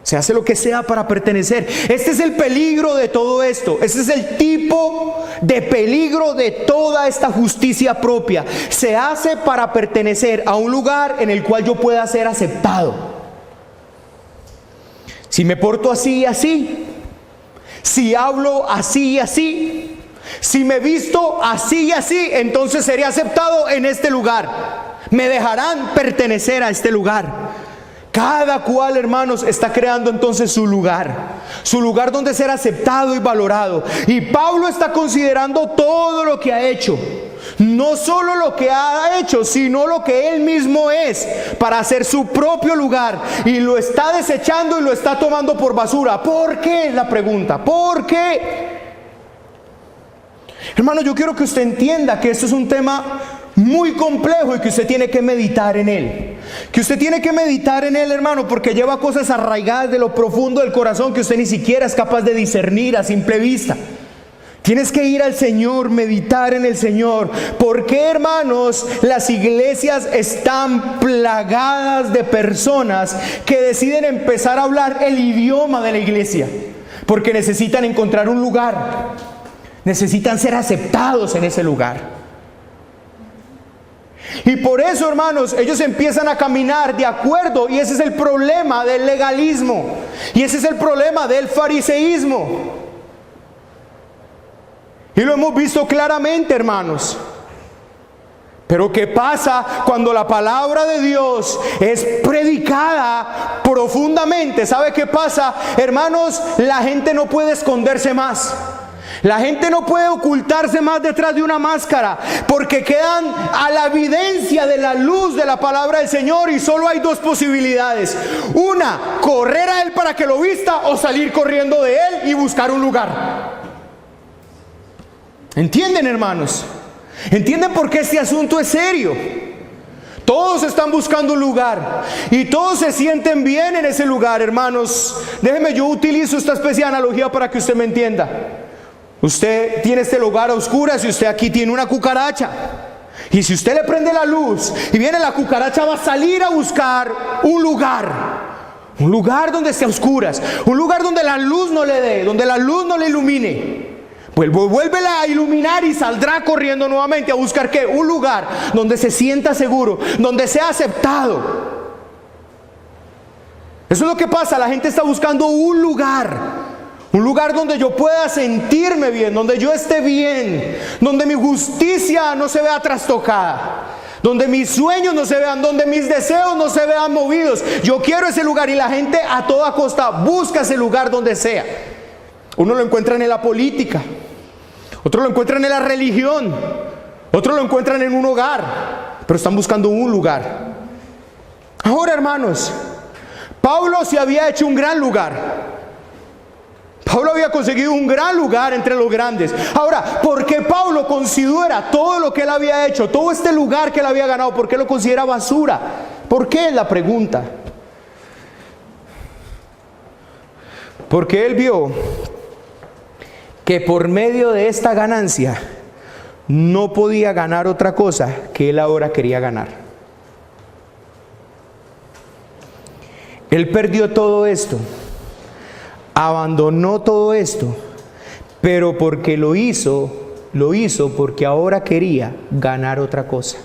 Se hace lo que sea para pertenecer. Este es el peligro de todo esto. Este es el tipo de peligro de toda esta justicia propia. Se hace para pertenecer a un lugar en el cual yo pueda ser aceptado. Si me porto así y así, si hablo así y así, si me visto así y así, entonces seré aceptado en este lugar. Me dejarán pertenecer a este lugar. Cada cual, hermanos, está creando entonces su lugar donde ser aceptado y valorado. Y Pablo está considerando todo lo que ha hecho, no solo lo que ha hecho, sino lo que él mismo es, para hacer su propio lugar, y lo está desechando y lo está tomando por basura. ¿Por qué? Es la pregunta. ¿Por qué? Hermano, yo quiero que usted entienda que esto es un tema muy complejo y que usted tiene que meditar en él. Que usted tiene que meditar en él, hermano, porque lleva cosas arraigadas de lo profundo del corazón que usted ni siquiera es capaz de discernir a simple vista. Tienes que ir al Señor, meditar en el Señor. ¿Por qué, hermanos, las iglesias están plagadas de personas que deciden empezar a hablar el idioma de la iglesia? Porque necesitan encontrar un lugar. Necesitan ser aceptados en ese lugar. Y por eso, hermanos, ellos empiezan a caminar de acuerdo, y ese es el problema del legalismo, y ese es el problema del fariseísmo. Y lo hemos visto claramente, hermanos. Pero ¿qué pasa cuando la palabra de Dios es predicada profundamente? ¿Sabe qué pasa? Hermanos, la gente no puede esconderse más. La gente no puede ocultarse más detrás de una máscara, porque quedan a la evidencia de la luz de la palabra del Señor, y solo hay dos posibilidades. Una, correr a Él para que lo vista, o salir corriendo de Él y buscar un lugar. ¿Entienden, hermanos? ¿Entienden por qué este asunto es serio? Todos están buscando un lugar y todos se sienten bien en ese lugar, hermanos. Déjeme, yo utilizo esta especie de analogía para que usted me entienda. Usted tiene este lugar a oscuras y usted aquí tiene una cucaracha. Y si usted le prende la luz y viene la cucaracha, va a salir a buscar un lugar donde esté a oscuras, un lugar donde la luz no le dé, donde la luz no le ilumine. Pues vuélvela a iluminar y saldrá corriendo nuevamente a buscar ¿qué? Un lugar donde se sienta seguro, donde sea aceptado. Eso es lo que pasa, la gente está buscando un lugar donde yo pueda sentirme bien, donde yo esté bien, donde mi justicia no se vea trastocada, donde mis sueños no se vean, donde mis deseos no se vean movidos. Yo quiero ese lugar, y la gente a toda costa busca ese lugar donde sea. Uno lo encuentran en la política, otro lo encuentran en la religión, otro lo encuentran en un hogar, pero están buscando un lugar. Ahora, hermanos, Pablo se había hecho un gran lugar. Pablo había conseguido un gran lugar entre los grandes. Ahora, ¿por qué Pablo considera todo lo que él había hecho, todo este lugar que él había ganado, por qué lo considera basura? ¿Por qué? Es la pregunta. Porque él vio que por medio de esta ganancia no podía ganar otra cosa que él ahora quería ganar. Él perdió todo esto, abandonó todo esto, pero porque lo hizo porque ahora quería ganar otra cosa.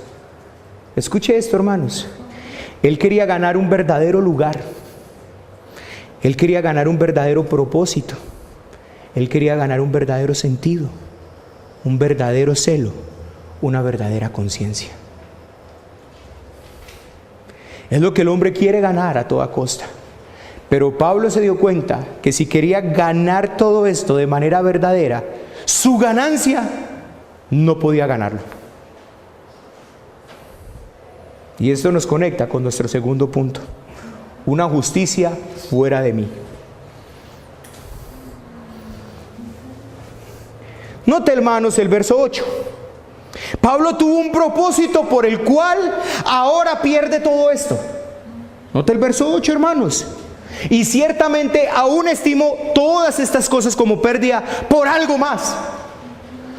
Escuche esto, hermanos. Él quería ganar un verdadero lugar. Él quería ganar un verdadero propósito. Él quería ganar un verdadero sentido, un verdadero celo, una verdadera conciencia. Es lo que el hombre quiere ganar a toda costa. Pero Pablo se dio cuenta que si quería ganar todo esto de manera verdadera, su ganancia no podía ganarlo. Y esto nos conecta con nuestro segundo punto: una justicia fuera de mí. Note, hermanos, el verso 8. Pablo tuvo un propósito por el cual ahora pierde todo esto. Note el verso 8, hermanos. Y ciertamente aún estimo todas estas cosas como pérdida por algo más.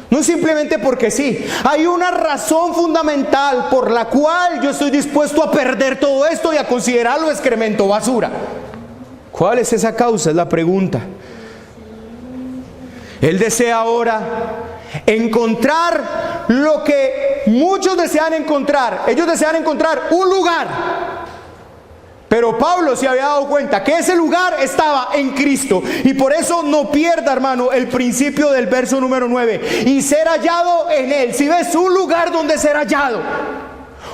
No simplemente porque sí. Hay una razón fundamental por la cual yo estoy dispuesto a perder todo esto y a considerarlo excremento, basura. ¿Cuál es esa causa? Es la pregunta. Él desea ahora encontrar lo que muchos desean encontrar. Ellos desean encontrar un lugar. Pero Pablo se había dado cuenta que ese lugar estaba en Cristo. Y por eso no pierda, hermano, el principio del verso número 9. Y ser hallado en Él. Si ves, un lugar donde ser hallado.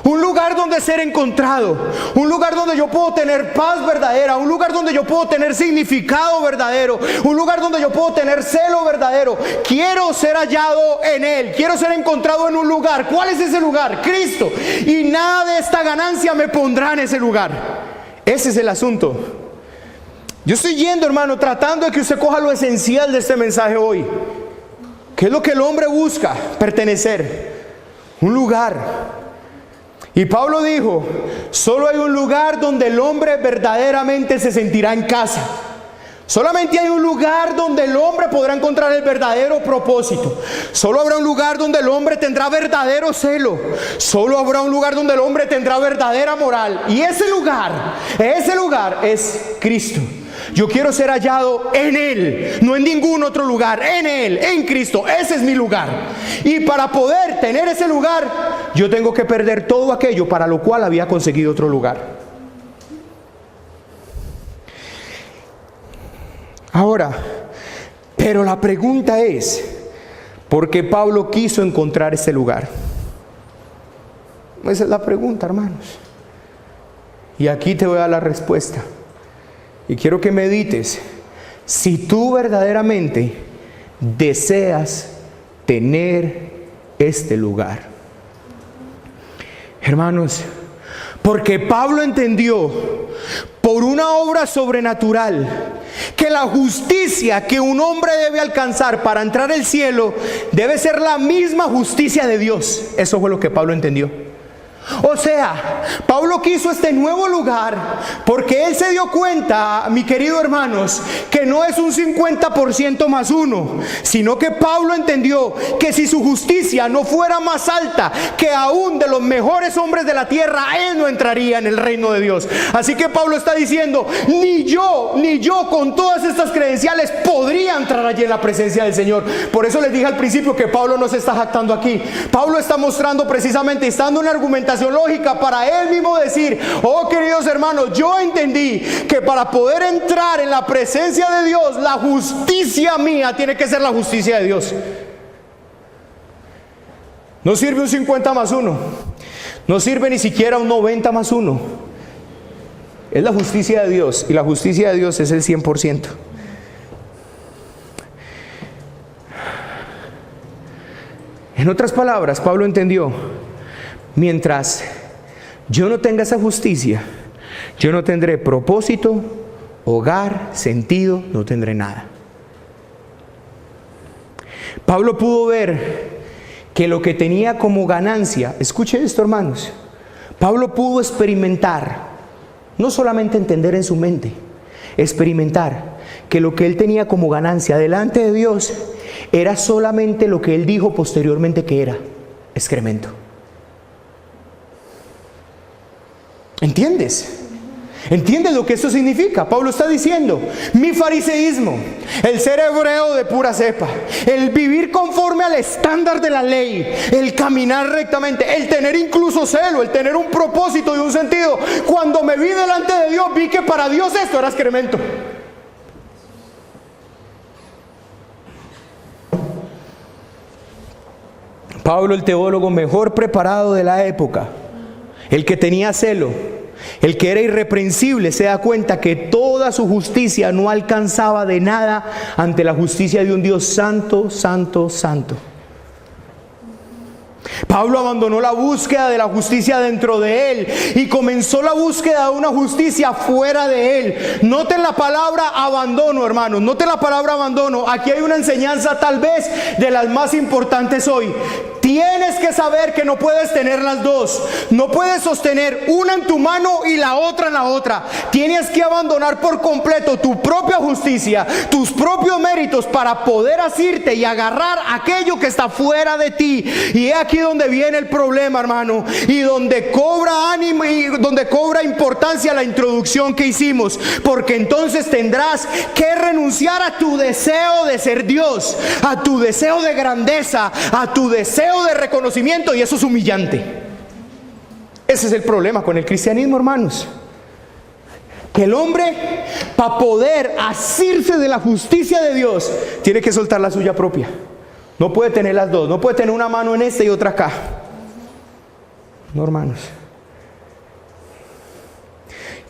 Un lugar donde ser encontrado. Un lugar donde yo puedo tener paz verdadera. Un lugar donde yo puedo tener significado verdadero. Un lugar donde yo puedo tener celo verdadero. Quiero ser hallado en Él. Quiero ser encontrado en un lugar. ¿Cuál es ese lugar? Cristo. Y nada de esta ganancia me pondrá en ese lugar. Ese es el asunto. Yo estoy yendo, hermano, tratando de que usted coja lo esencial de este mensaje hoy. ¿Qué es lo que el hombre busca? Pertenecer. Un lugar. Y Pablo dijo, solo hay un lugar donde el hombre verdaderamente se sentirá en casa. Solamente hay un lugar donde el hombre podrá encontrar el verdadero propósito. Solo habrá un lugar donde el hombre tendrá verdadero celo. Solo habrá un lugar donde el hombre tendrá verdadera moral. Y ese lugar es Cristo. Yo quiero ser hallado en Él, no en ningún otro lugar, en Él, en Cristo. Ese es mi lugar. Y para poder tener ese lugar, yo tengo que perder todo aquello para lo cual había conseguido otro lugar. Ahora, pero la pregunta es, ¿por qué Pablo quiso encontrar ese lugar? Esa es la pregunta, hermanos. Y aquí te voy a dar la respuesta. Y quiero que medites. Si tú verdaderamente deseas tener este lugar. Hermanos, porque Pablo entendió por una obra sobrenatural que la justicia que un hombre debe alcanzar para entrar al cielo debe ser la misma justicia de Dios. Eso fue lo que Pablo entendió. O sea, Pablo quiso este nuevo lugar porque él se dio cuenta, mi querido hermanos, que no es un 50% más uno, sino que Pablo entendió que si su justicia no fuera más alta que aún de los mejores hombres de la tierra, él no entraría en el reino de Dios. Así que Pablo está diciendo, ni yo con todas estas credenciales podría entrar allí en la presencia del Señor. Por eso les dije al principio que Pablo no se está jactando aquí. Pablo está mostrando precisamente, está dando una argumentación lógica para él mismo decir, oh queridos hermanos, yo entendí que para poder entrar en la presencia de Dios, la justicia mía tiene que ser la justicia de Dios. No sirve un 50 más 1, no sirve ni siquiera un 90 más 1. Es la justicia de Dios, y la justicia de Dios es el 100%. En otras palabras, Pablo entendió: mientras yo no tenga esa justicia, yo no tendré propósito, hogar, sentido, no tendré nada. Pablo pudo ver que lo que tenía como ganancia, escuche esto, hermanos, Pablo pudo experimentar, no solamente entender en su mente, experimentar que lo que él tenía como ganancia delante de Dios era solamente lo que él dijo posteriormente que era: excremento. ¿Entiendes? ¿Entiendes lo que esto significa? Pablo está diciendo: mi fariseísmo, el ser hebreo de pura cepa, el vivir conforme al estándar de la ley, el caminar rectamente, el tener incluso celo, el tener un propósito y un sentido, cuando me vi delante de Dios, vi que para Dios esto era excremento. Pablo, el teólogo mejor preparado de la época, el que tenía celo, el que era irreprensible, se da cuenta que toda su justicia no alcanzaba de nada ante la justicia de un Dios santo, santo, santo. Pablo abandonó la búsqueda de la justicia dentro de él y comenzó la búsqueda de una justicia fuera de él. Noten la palabra abandono, hermanos, noten la palabra abandono. Aquí hay una enseñanza tal vez de las más importantes hoy. Tienes que saber que no puedes tener las dos. No puedes sostener una en tu mano y la otra en la otra. Tienes que abandonar por completo tu propia justicia, tus propios méritos, para poder asirte y agarrar aquello que está fuera de ti. Y es aquí donde viene el problema, hermano, y donde cobra ánimo y donde cobra importancia la introducción que hicimos, porque entonces tendrás que renunciar a tu deseo de ser Dios, a tu deseo de grandeza, a tu deseo de reconocimiento, y eso es humillante. Ese es el problema con el cristianismo, hermanos, que el hombre, para poder asirse de la justicia de Dios, tiene que soltar la suya propia. No puede tener las dos, no puede tener una mano en esta y otra acá. No, hermanos.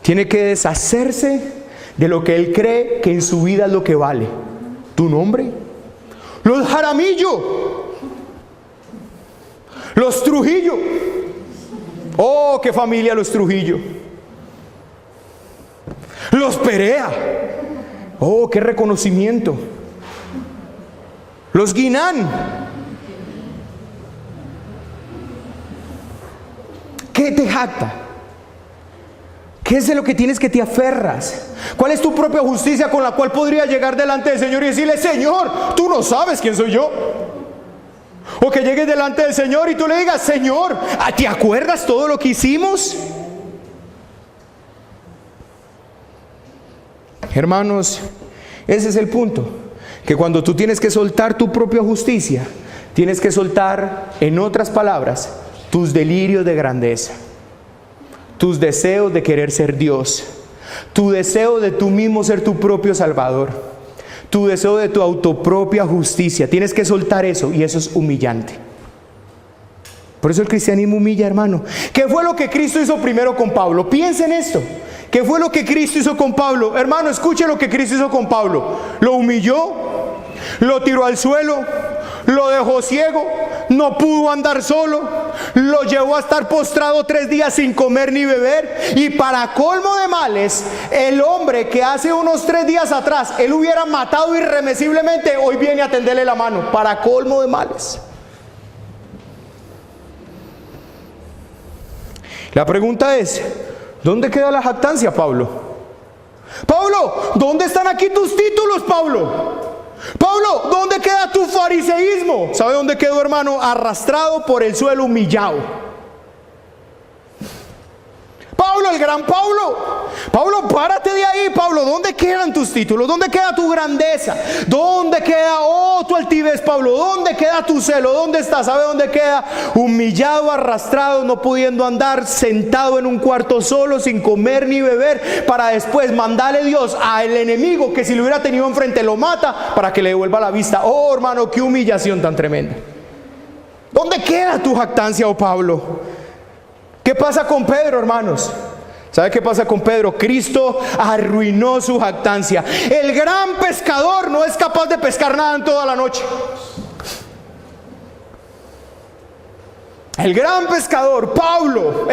Tiene que deshacerse de lo que él cree que en su vida es lo que vale. ¿Tu nombre? Los Jaramillo, los Trujillo. Oh, qué familia los Trujillo. Los Perea. Oh, qué reconocimiento. Los Guinán. ¿Qué te jacta? ¿Qué es de lo que tienes que te aferras? ¿Cuál es tu propia justicia con la cual podría llegar delante del Señor y decirle: Señor, tú no sabes quién soy yo? O que llegues delante del Señor y tú le digas: Señor, ¿te acuerdas todo lo que hicimos? Hermanos, ese es el punto. Que cuando tú tienes que soltar tu propia justicia, tienes que soltar, en otras palabras, tus delirios de grandeza, tus deseos de querer ser Dios, tu deseo de tú mismo ser tu propio Salvador, tu deseo de tu autopropia justicia. Tienes que soltar eso, y eso es humillante. Por eso el cristianismo humilla, hermano. ¿Qué fue lo que Cristo hizo primero con Pablo? Piensen en esto. ¿Qué fue lo que Cristo hizo con Pablo? Hermano, escuche lo que Cristo hizo con Pablo. Lo humilló, lo tiró al suelo, lo dejó ciego, no pudo andar solo, lo llevó a estar postrado 3 días sin comer ni beber. Y para colmo de males, el hombre que hace unos 3 días atrás él hubiera matado irremisiblemente, hoy viene a tenderle la mano. Para colmo de males. La pregunta es, ¿dónde queda la jactancia, Pablo? Pablo, ¿dónde están aquí tus títulos, Pablo? Pablo, ¿dónde queda tu fariseísmo? ¿Sabe dónde quedó, hermano? Arrastrado por el suelo, humillado. Pablo, el gran Pablo. Pablo, párate de ahí, Pablo. ¿Dónde quedan tus títulos? ¿Dónde queda tu grandeza? ¿Dónde queda, tu altivez, Pablo? ¿Dónde queda tu celo? ¿Dónde está? ¿Sabe dónde queda? Humillado, arrastrado, no pudiendo andar, sentado en un cuarto solo, sin comer ni beber, para después mandarle Dios al enemigo que si lo hubiera tenido enfrente lo mata, para que le devuelva la vista. Oh, hermano, qué humillación tan tremenda. ¿Dónde queda tu jactancia, oh Pablo? ¿Qué pasa con Pedro, hermanos? ¿Sabe qué pasa con Pedro? Cristo arruinó su jactancia. El gran pescador no es capaz de pescar nada en toda la noche. El gran pescador, Pedro,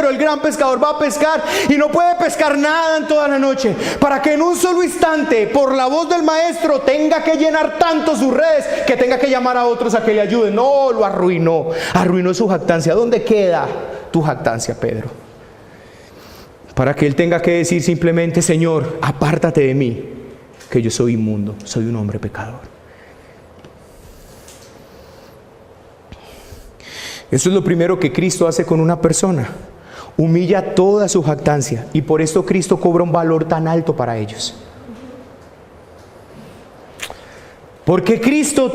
el gran pescador, va a pescar y no puede pescar nada en toda la noche, para que en un solo instante, por la voz del maestro, tenga que llenar tanto sus redes que tenga que llamar a otros a que le ayuden. No, lo arruinó su jactancia. ¿Dónde queda tu jactancia, Pedro? Para que él tenga que decir simplemente: Señor, apártate de mí, que yo soy inmundo, soy un hombre pecador. Eso es lo primero que Cristo hace con una persona. Humilla toda su jactancia, y por esto Cristo cobra un valor tan alto para ellos. Porque Cristo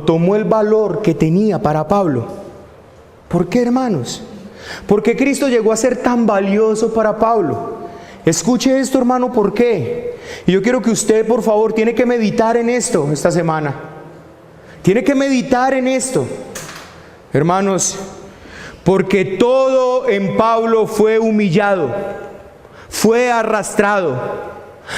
tomó el valor que tenía para Pablo. ¿Por qué, hermanos? Porque Cristo llegó a ser tan valioso para Pablo. Escuche esto, hermano, ¿por qué? Y yo quiero que usted, por favor, tiene que meditar en esto esta semana. Tiene que meditar en esto. Hermanos, porque todo en Pablo fue humillado, fue arrastrado.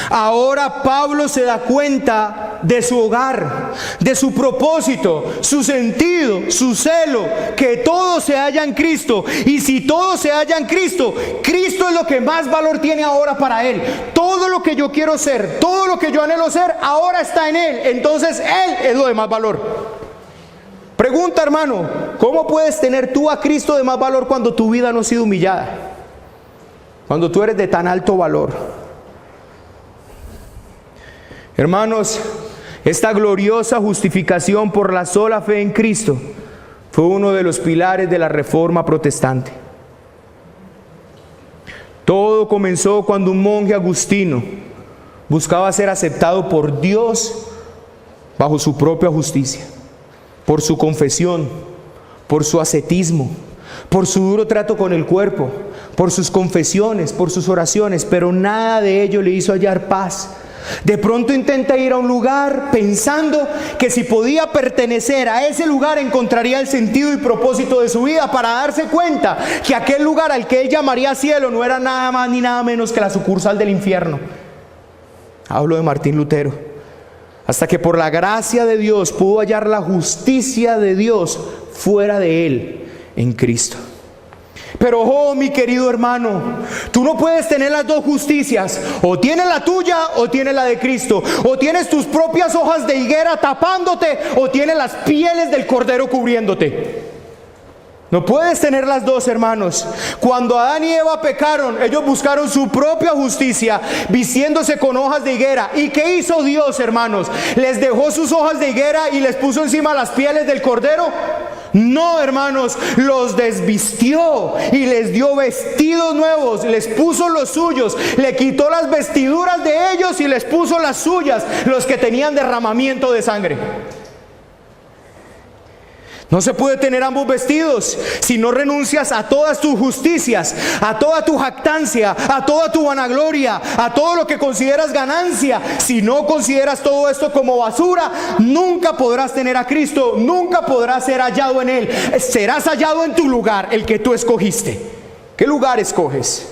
Ahora Pablo se da cuenta de su hogar, de su propósito, su sentido, su celo, que todo se halla en Cristo. Y si todo se halla en Cristo, Cristo es lo que más valor tiene ahora para él. Todo lo que yo quiero ser, todo lo que yo anhelo ser, ahora está en él. Entonces él es lo de más valor. Pregunta, hermano, ¿cómo puedes tener tú a Cristo de más valor cuando tu vida no ha sido humillada? Cuando tú eres de tan alto valor. Hermanos, esta gloriosa justificación por la sola fe en Cristo fue uno de los pilares de la Reforma protestante. Todo comenzó cuando un monje agustino buscaba ser aceptado por Dios bajo su propia justicia, por su confesión, por su ascetismo, por su duro trato con el cuerpo, por sus confesiones, por sus oraciones, pero nada de ello le hizo hallar paz. De pronto intenta ir a un lugar pensando que si podía pertenecer a ese lugar encontraría el sentido y propósito de su vida, para darse cuenta que aquel lugar al que él llamaría cielo no era nada más ni nada menos que la sucursal del infierno. Hablo de Martín Lutero. Hasta que por la gracia de Dios pudo hallar la justicia de Dios fuera de él, en Cristo. Pero mi querido hermano, tú no puedes tener las dos justicias. O tienes la tuya o tienes la de Cristo. O tienes tus propias hojas de higuera tapándote, o tienes las pieles del cordero cubriéndote. No puedes tener las dos, hermanos. Cuando Adán y Eva pecaron, ellos buscaron su propia justicia, vistiéndose con hojas de higuera. ¿Y qué hizo Dios, hermanos? ¿Les dejó sus hojas de higuera y les puso encima las pieles del cordero? No, hermanos, los desvistió y les dio vestidos nuevos, les puso los suyos, le quitó las vestiduras de ellos y les puso las suyas, los que tenían derramamiento de sangre. No se puede tener ambos vestidos si no renuncias a todas tus justicias, a toda tu jactancia, a toda tu vanagloria, a todo lo que consideras ganancia. Si no consideras todo esto como basura, nunca podrás tener a Cristo, nunca podrás ser hallado en Él. Serás hallado en tu lugar, el que tú escogiste. ¿Qué lugar escoges?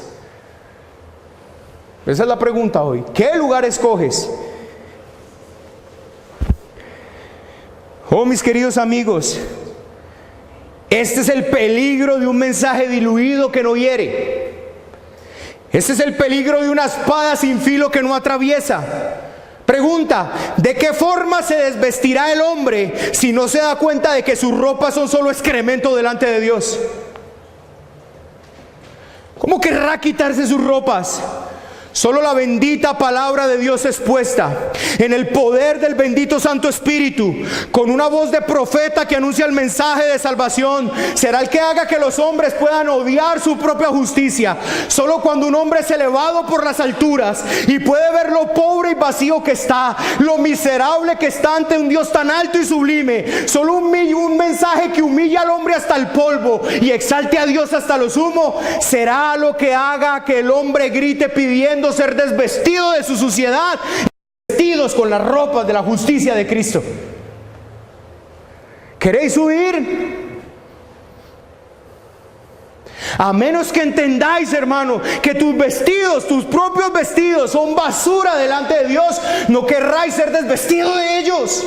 Esa es la pregunta hoy. ¿Qué lugar escoges? Oh, mis queridos amigos, este es el peligro de un mensaje diluido que no hiere. Este es el peligro de una espada sin filo que no atraviesa. Pregunta: ¿de qué forma se desvestirá el hombre si no se da cuenta de que sus ropas son solo excremento delante de Dios? ¿Cómo querrá quitarse sus ropas? Solo la bendita palabra de Dios expuesta en el poder del bendito Santo Espíritu, con una voz de profeta que anuncia el mensaje de salvación, será el que haga que los hombres puedan odiar su propia justicia. Solo cuando un hombre es elevado por las alturas y puede ver lo pobre y vacío que está, lo miserable que está ante un Dios tan alto y sublime, solo un mensaje que humilla al hombre hasta el polvo y exalte a Dios hasta lo sumo, será lo que haga que el hombre grite pidiendo ser desvestido de su suciedad, vestidos con las ropas de la justicia de Cristo. ¿Queréis huir? A menos que entendáis, hermano, que tus vestidos, tus propios vestidos, son basura delante de Dios, no querráis ser desvestido de ellos.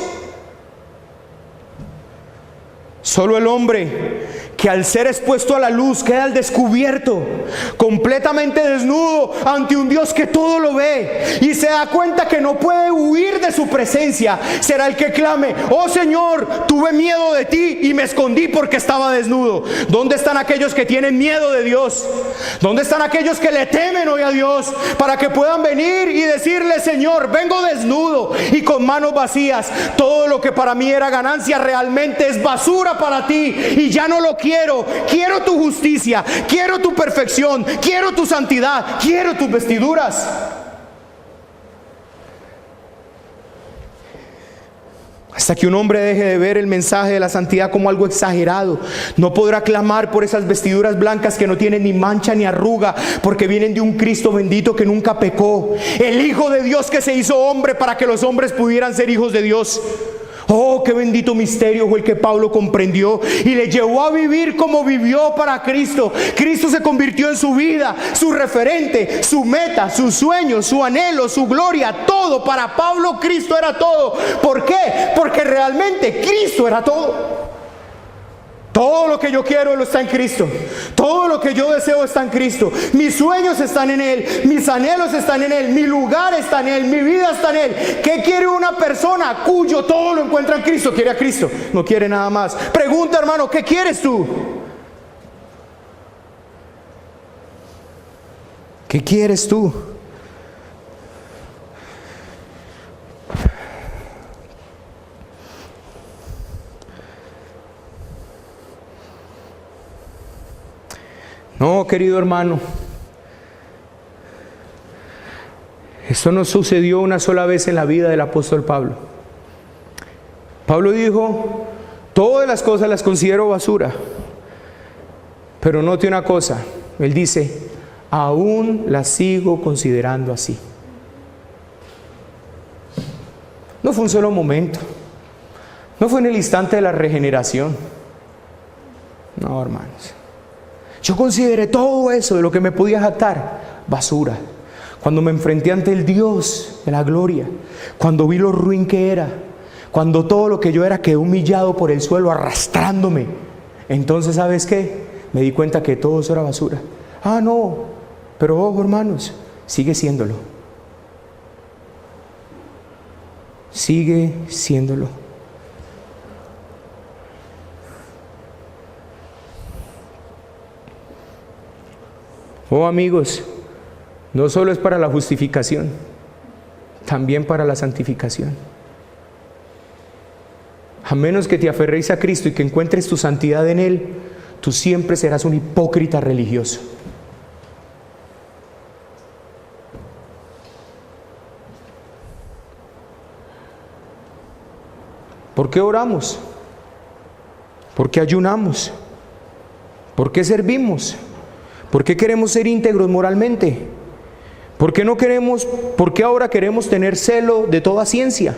Solo el hombre que al ser expuesto a la luz queda al descubierto, completamente desnudo ante un Dios que todo lo ve y se da cuenta que no puede huir de su presencia, será el que clame: oh Señor, tuve miedo de ti y me escondí porque estaba desnudo. ¿Dónde están aquellos que tienen miedo de Dios? ¿Dónde están aquellos que le temen hoy a Dios para que puedan venir y decirle: Señor, vengo desnudo y con manos vacías, todo lo que para mí era ganancia realmente es basura para ti y ya no lo quiero tu justicia, quiero tu perfección, quiero tu santidad, quiero tus vestiduras. Hasta que un hombre deje de ver el mensaje de la santidad como algo exagerado, no podrá clamar por esas vestiduras blancas que no tienen ni mancha ni arruga, porque vienen de un Cristo bendito que nunca pecó, el Hijo de Dios que se hizo hombre para que los hombres pudieran ser hijos de Dios. Oh, qué bendito misterio fue el que Pablo comprendió y le llevó a vivir como vivió para Cristo. Cristo se convirtió en su vida, su referente, su meta, sus sueños, su anhelo, su gloria, todo. Para Pablo Cristo era todo. ¿Por qué? Porque realmente Cristo era todo. Todo lo que yo quiero está en Cristo. Todo lo que yo deseo está en Cristo. Mis sueños están en Él. Mis anhelos están en Él. Mi lugar está en Él. Mi vida está en Él. ¿Qué quiere una persona cuyo todo lo encuentra en Cristo? Quiere a Cristo. No quiere nada más. Pregunta, hermano, ¿qué quieres tú? ¿Qué quieres tú? No, querido hermano, esto no sucedió una sola vez en la vida del apóstol Pablo. Pablo dijo: todas las cosas las considero basura, pero note una cosa, él dice: aún las sigo considerando así. No fue un solo momento, no fue en el instante de la regeneración. No, hermanos. Yo consideré todo eso de lo que me podía jactar basura cuando me enfrenté ante el Dios de la gloria, cuando vi lo ruin que era, cuando todo lo que yo era quedó humillado por el suelo, arrastrándome. Entonces, ¿sabes qué? Me di cuenta que todo eso era basura. Ah, no, pero ojo, hermanos, sigue siéndolo. Sigue siéndolo. Oh, amigos, no solo es para la justificación, también para la santificación. A menos que te aferréis a Cristo y que encuentres tu santidad en Él, tú siempre serás un hipócrita religioso. ¿Por qué oramos? ¿Por qué ayunamos? ¿Por qué servimos? ¿Por qué queremos ser íntegros moralmente? ¿Por qué ahora queremos tener celo de toda ciencia?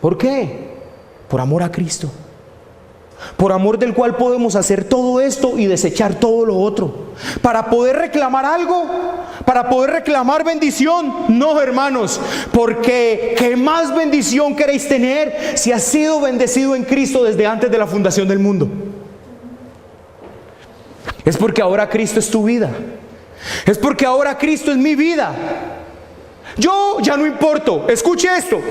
¿Por qué? Por amor a Cristo. Por amor del cual podemos hacer todo esto y desechar todo lo otro. Para poder reclamar algo, para poder reclamar bendición. No, hermanos, porque ¿qué más bendición queréis tener si has sido bendecido en Cristo desde antes de la fundación del mundo? Es porque ahora Cristo es tu vida. Es porque ahora Cristo es mi vida. Yo ya no importo. Escuche esto.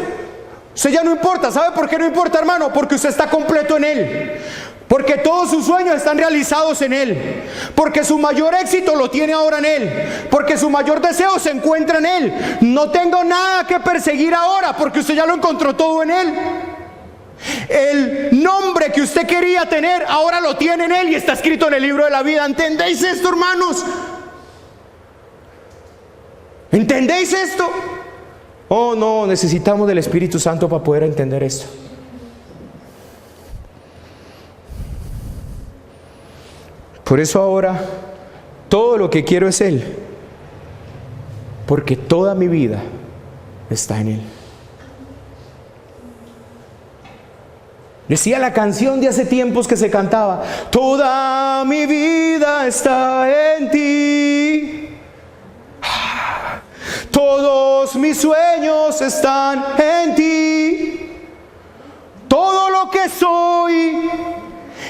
Usted ya no importa. ¿Sabe por qué no importa, hermano? Porque usted está completo en Él. Porque todos sus sueños están realizados en Él. Porque su mayor éxito lo tiene ahora en Él. Porque su mayor deseo se encuentra en Él. No tengo nada que perseguir ahora, porque usted ya lo encontró todo en Él. El nombre que usted quería tener, ahora lo tiene en Él y está escrito en el libro de la vida. ¿Entendéis esto, hermanos? ¿Entendéis esto? Oh, no, necesitamos del Espíritu Santo para poder entender esto. Por eso ahora todo lo que quiero es Él, porque toda mi vida está en Él. Decía la canción de hace tiempos que se cantaba: toda mi vida está en ti. Todos mis sueños están en ti. Todo lo que soy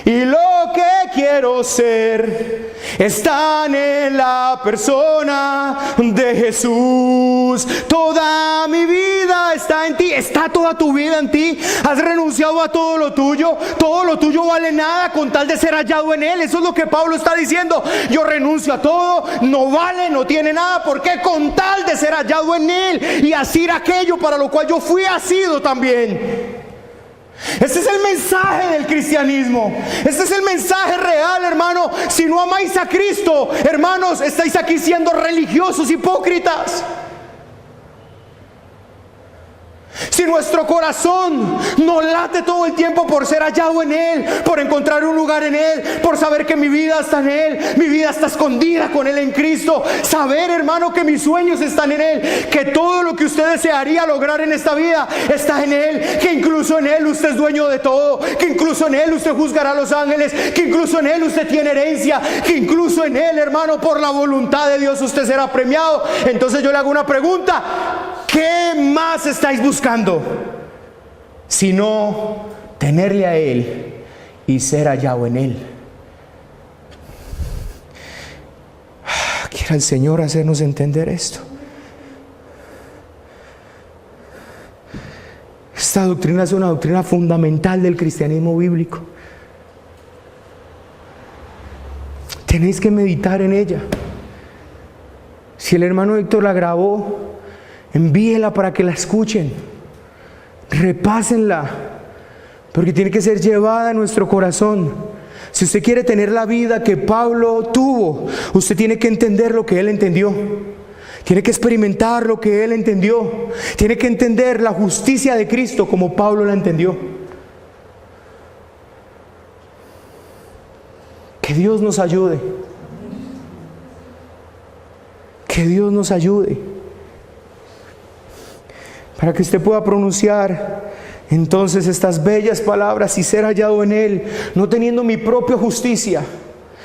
y lo que quiero ser están en la persona de Jesús. Toda mi vida está en ti. ¿Está toda tu vida en ti? ¿Has renunciado a todo lo tuyo? Todo lo tuyo vale nada con tal de ser hallado en Él. Eso es lo que Pablo está diciendo. Yo renuncio a todo, no vale, no tiene nada. ¿Por qué? Con tal de ser hallado en Él y asir aquello para lo cual yo fui asido también. Este es el mensaje del cristianismo. Este es el mensaje real, hermano. Si no amáis a Cristo, hermanos, estáis aquí siendo religiosos hipócritas. Si nuestro corazón no late todo el tiempo por ser hallado en Él, por encontrar un lugar en Él, por saber que mi vida está en Él, mi vida está escondida con Él en Cristo, saber, hermano, que mis sueños están en Él, que todo lo que usted desearía lograr en esta vida está en Él, que incluso en Él usted es dueño de todo, que incluso en Él usted juzgará a los ángeles, que incluso en Él usted tiene herencia, que incluso en Él, hermano, por la voluntad de Dios usted será premiado. Entonces yo le hago una pregunta: ¿qué más estáis buscando? Sino tenerle a Él y ser hallado en Él. Quiera el Señor hacernos entender esto. Esta doctrina es una doctrina fundamental del cristianismo bíblico. Tenéis que meditar en ella. Si el hermano Héctor la grabó, envíela para que la escuchen, repásenla, porque tiene que ser llevada a nuestro corazón. Si usted quiere tener la vida que Pablo tuvo, usted tiene que entender lo que él entendió, tiene que experimentar lo que él entendió, tiene que entender la justicia de Cristo como Pablo la entendió. Que Dios nos ayude, que Dios nos ayude, para que usted pueda pronunciar entonces estas bellas palabras y ser hallado en Él, no teniendo mi propia justicia,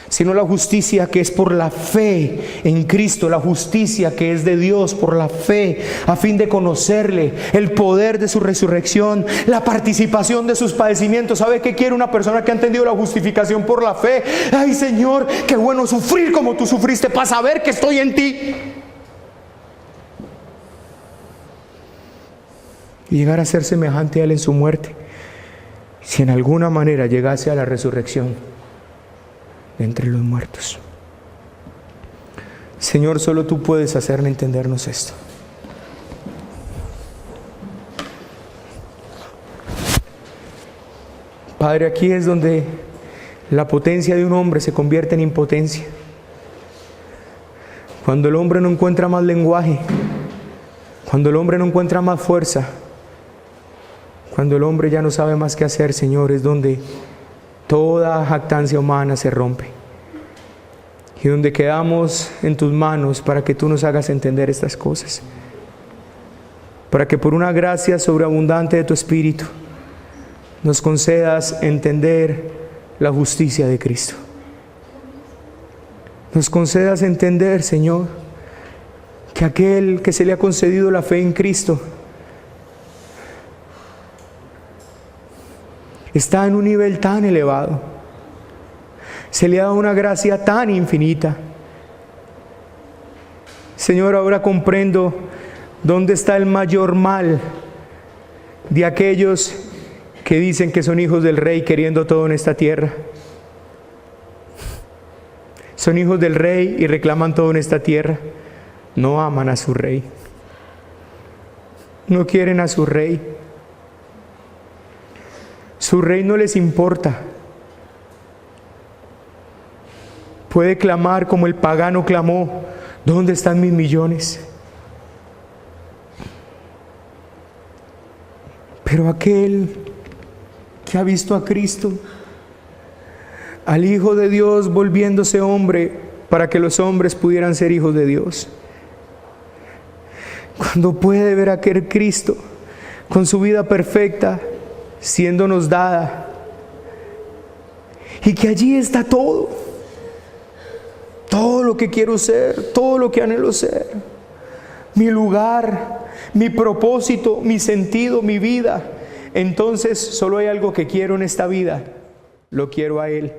sino la justicia que es por la fe en Cristo, la justicia que es de Dios por la fe, a fin de conocerle, el poder de su resurrección, la participación de sus padecimientos. ¿Sabe qué quiere una persona que ha entendido la justificación por la fe? Ay, Señor, qué bueno sufrir como tú sufriste para saber que estoy en ti. Y llegar a ser semejante a Él en su muerte, si en alguna manera llegase a la resurrección de entre los muertos. Señor, solo tú puedes hacerle entendernos esto. Padre, aquí es donde la potencia de un hombre se convierte en impotencia. Cuando el hombre no encuentra más lenguaje, cuando el hombre no encuentra más fuerza, cuando el hombre ya no sabe más qué hacer, Señor, es donde toda jactancia humana se rompe. Y donde quedamos en tus manos para que tú nos hagas entender estas cosas. Para que por una gracia sobreabundante de tu Espíritu nos concedas entender la justicia de Cristo. Nos concedas entender, Señor, que aquel que se le ha concedido la fe en Cristo está en un nivel tan elevado. Se le ha dado una gracia tan infinita. Señor, ahora comprendo dónde está el mayor mal de aquellos que dicen que son hijos del Rey queriendo todo en esta tierra. Son hijos del Rey y reclaman todo en esta tierra. No aman a su Rey. No quieren a su Rey. Su Rey no les importa. Puede clamar como el pagano clamó: ¿dónde están mis millones? Pero aquel que ha visto a Cristo, al Hijo de Dios volviéndose hombre para que los hombres pudieran ser hijos de Dios, cuando puede ver a aquel Cristo con su vida perfecta siéndonos dada, y que allí está todo lo que quiero ser, todo lo que anhelo ser, mi lugar, mi propósito, mi sentido, mi vida. Entonces solo hay algo que quiero en esta vida: lo quiero a Él.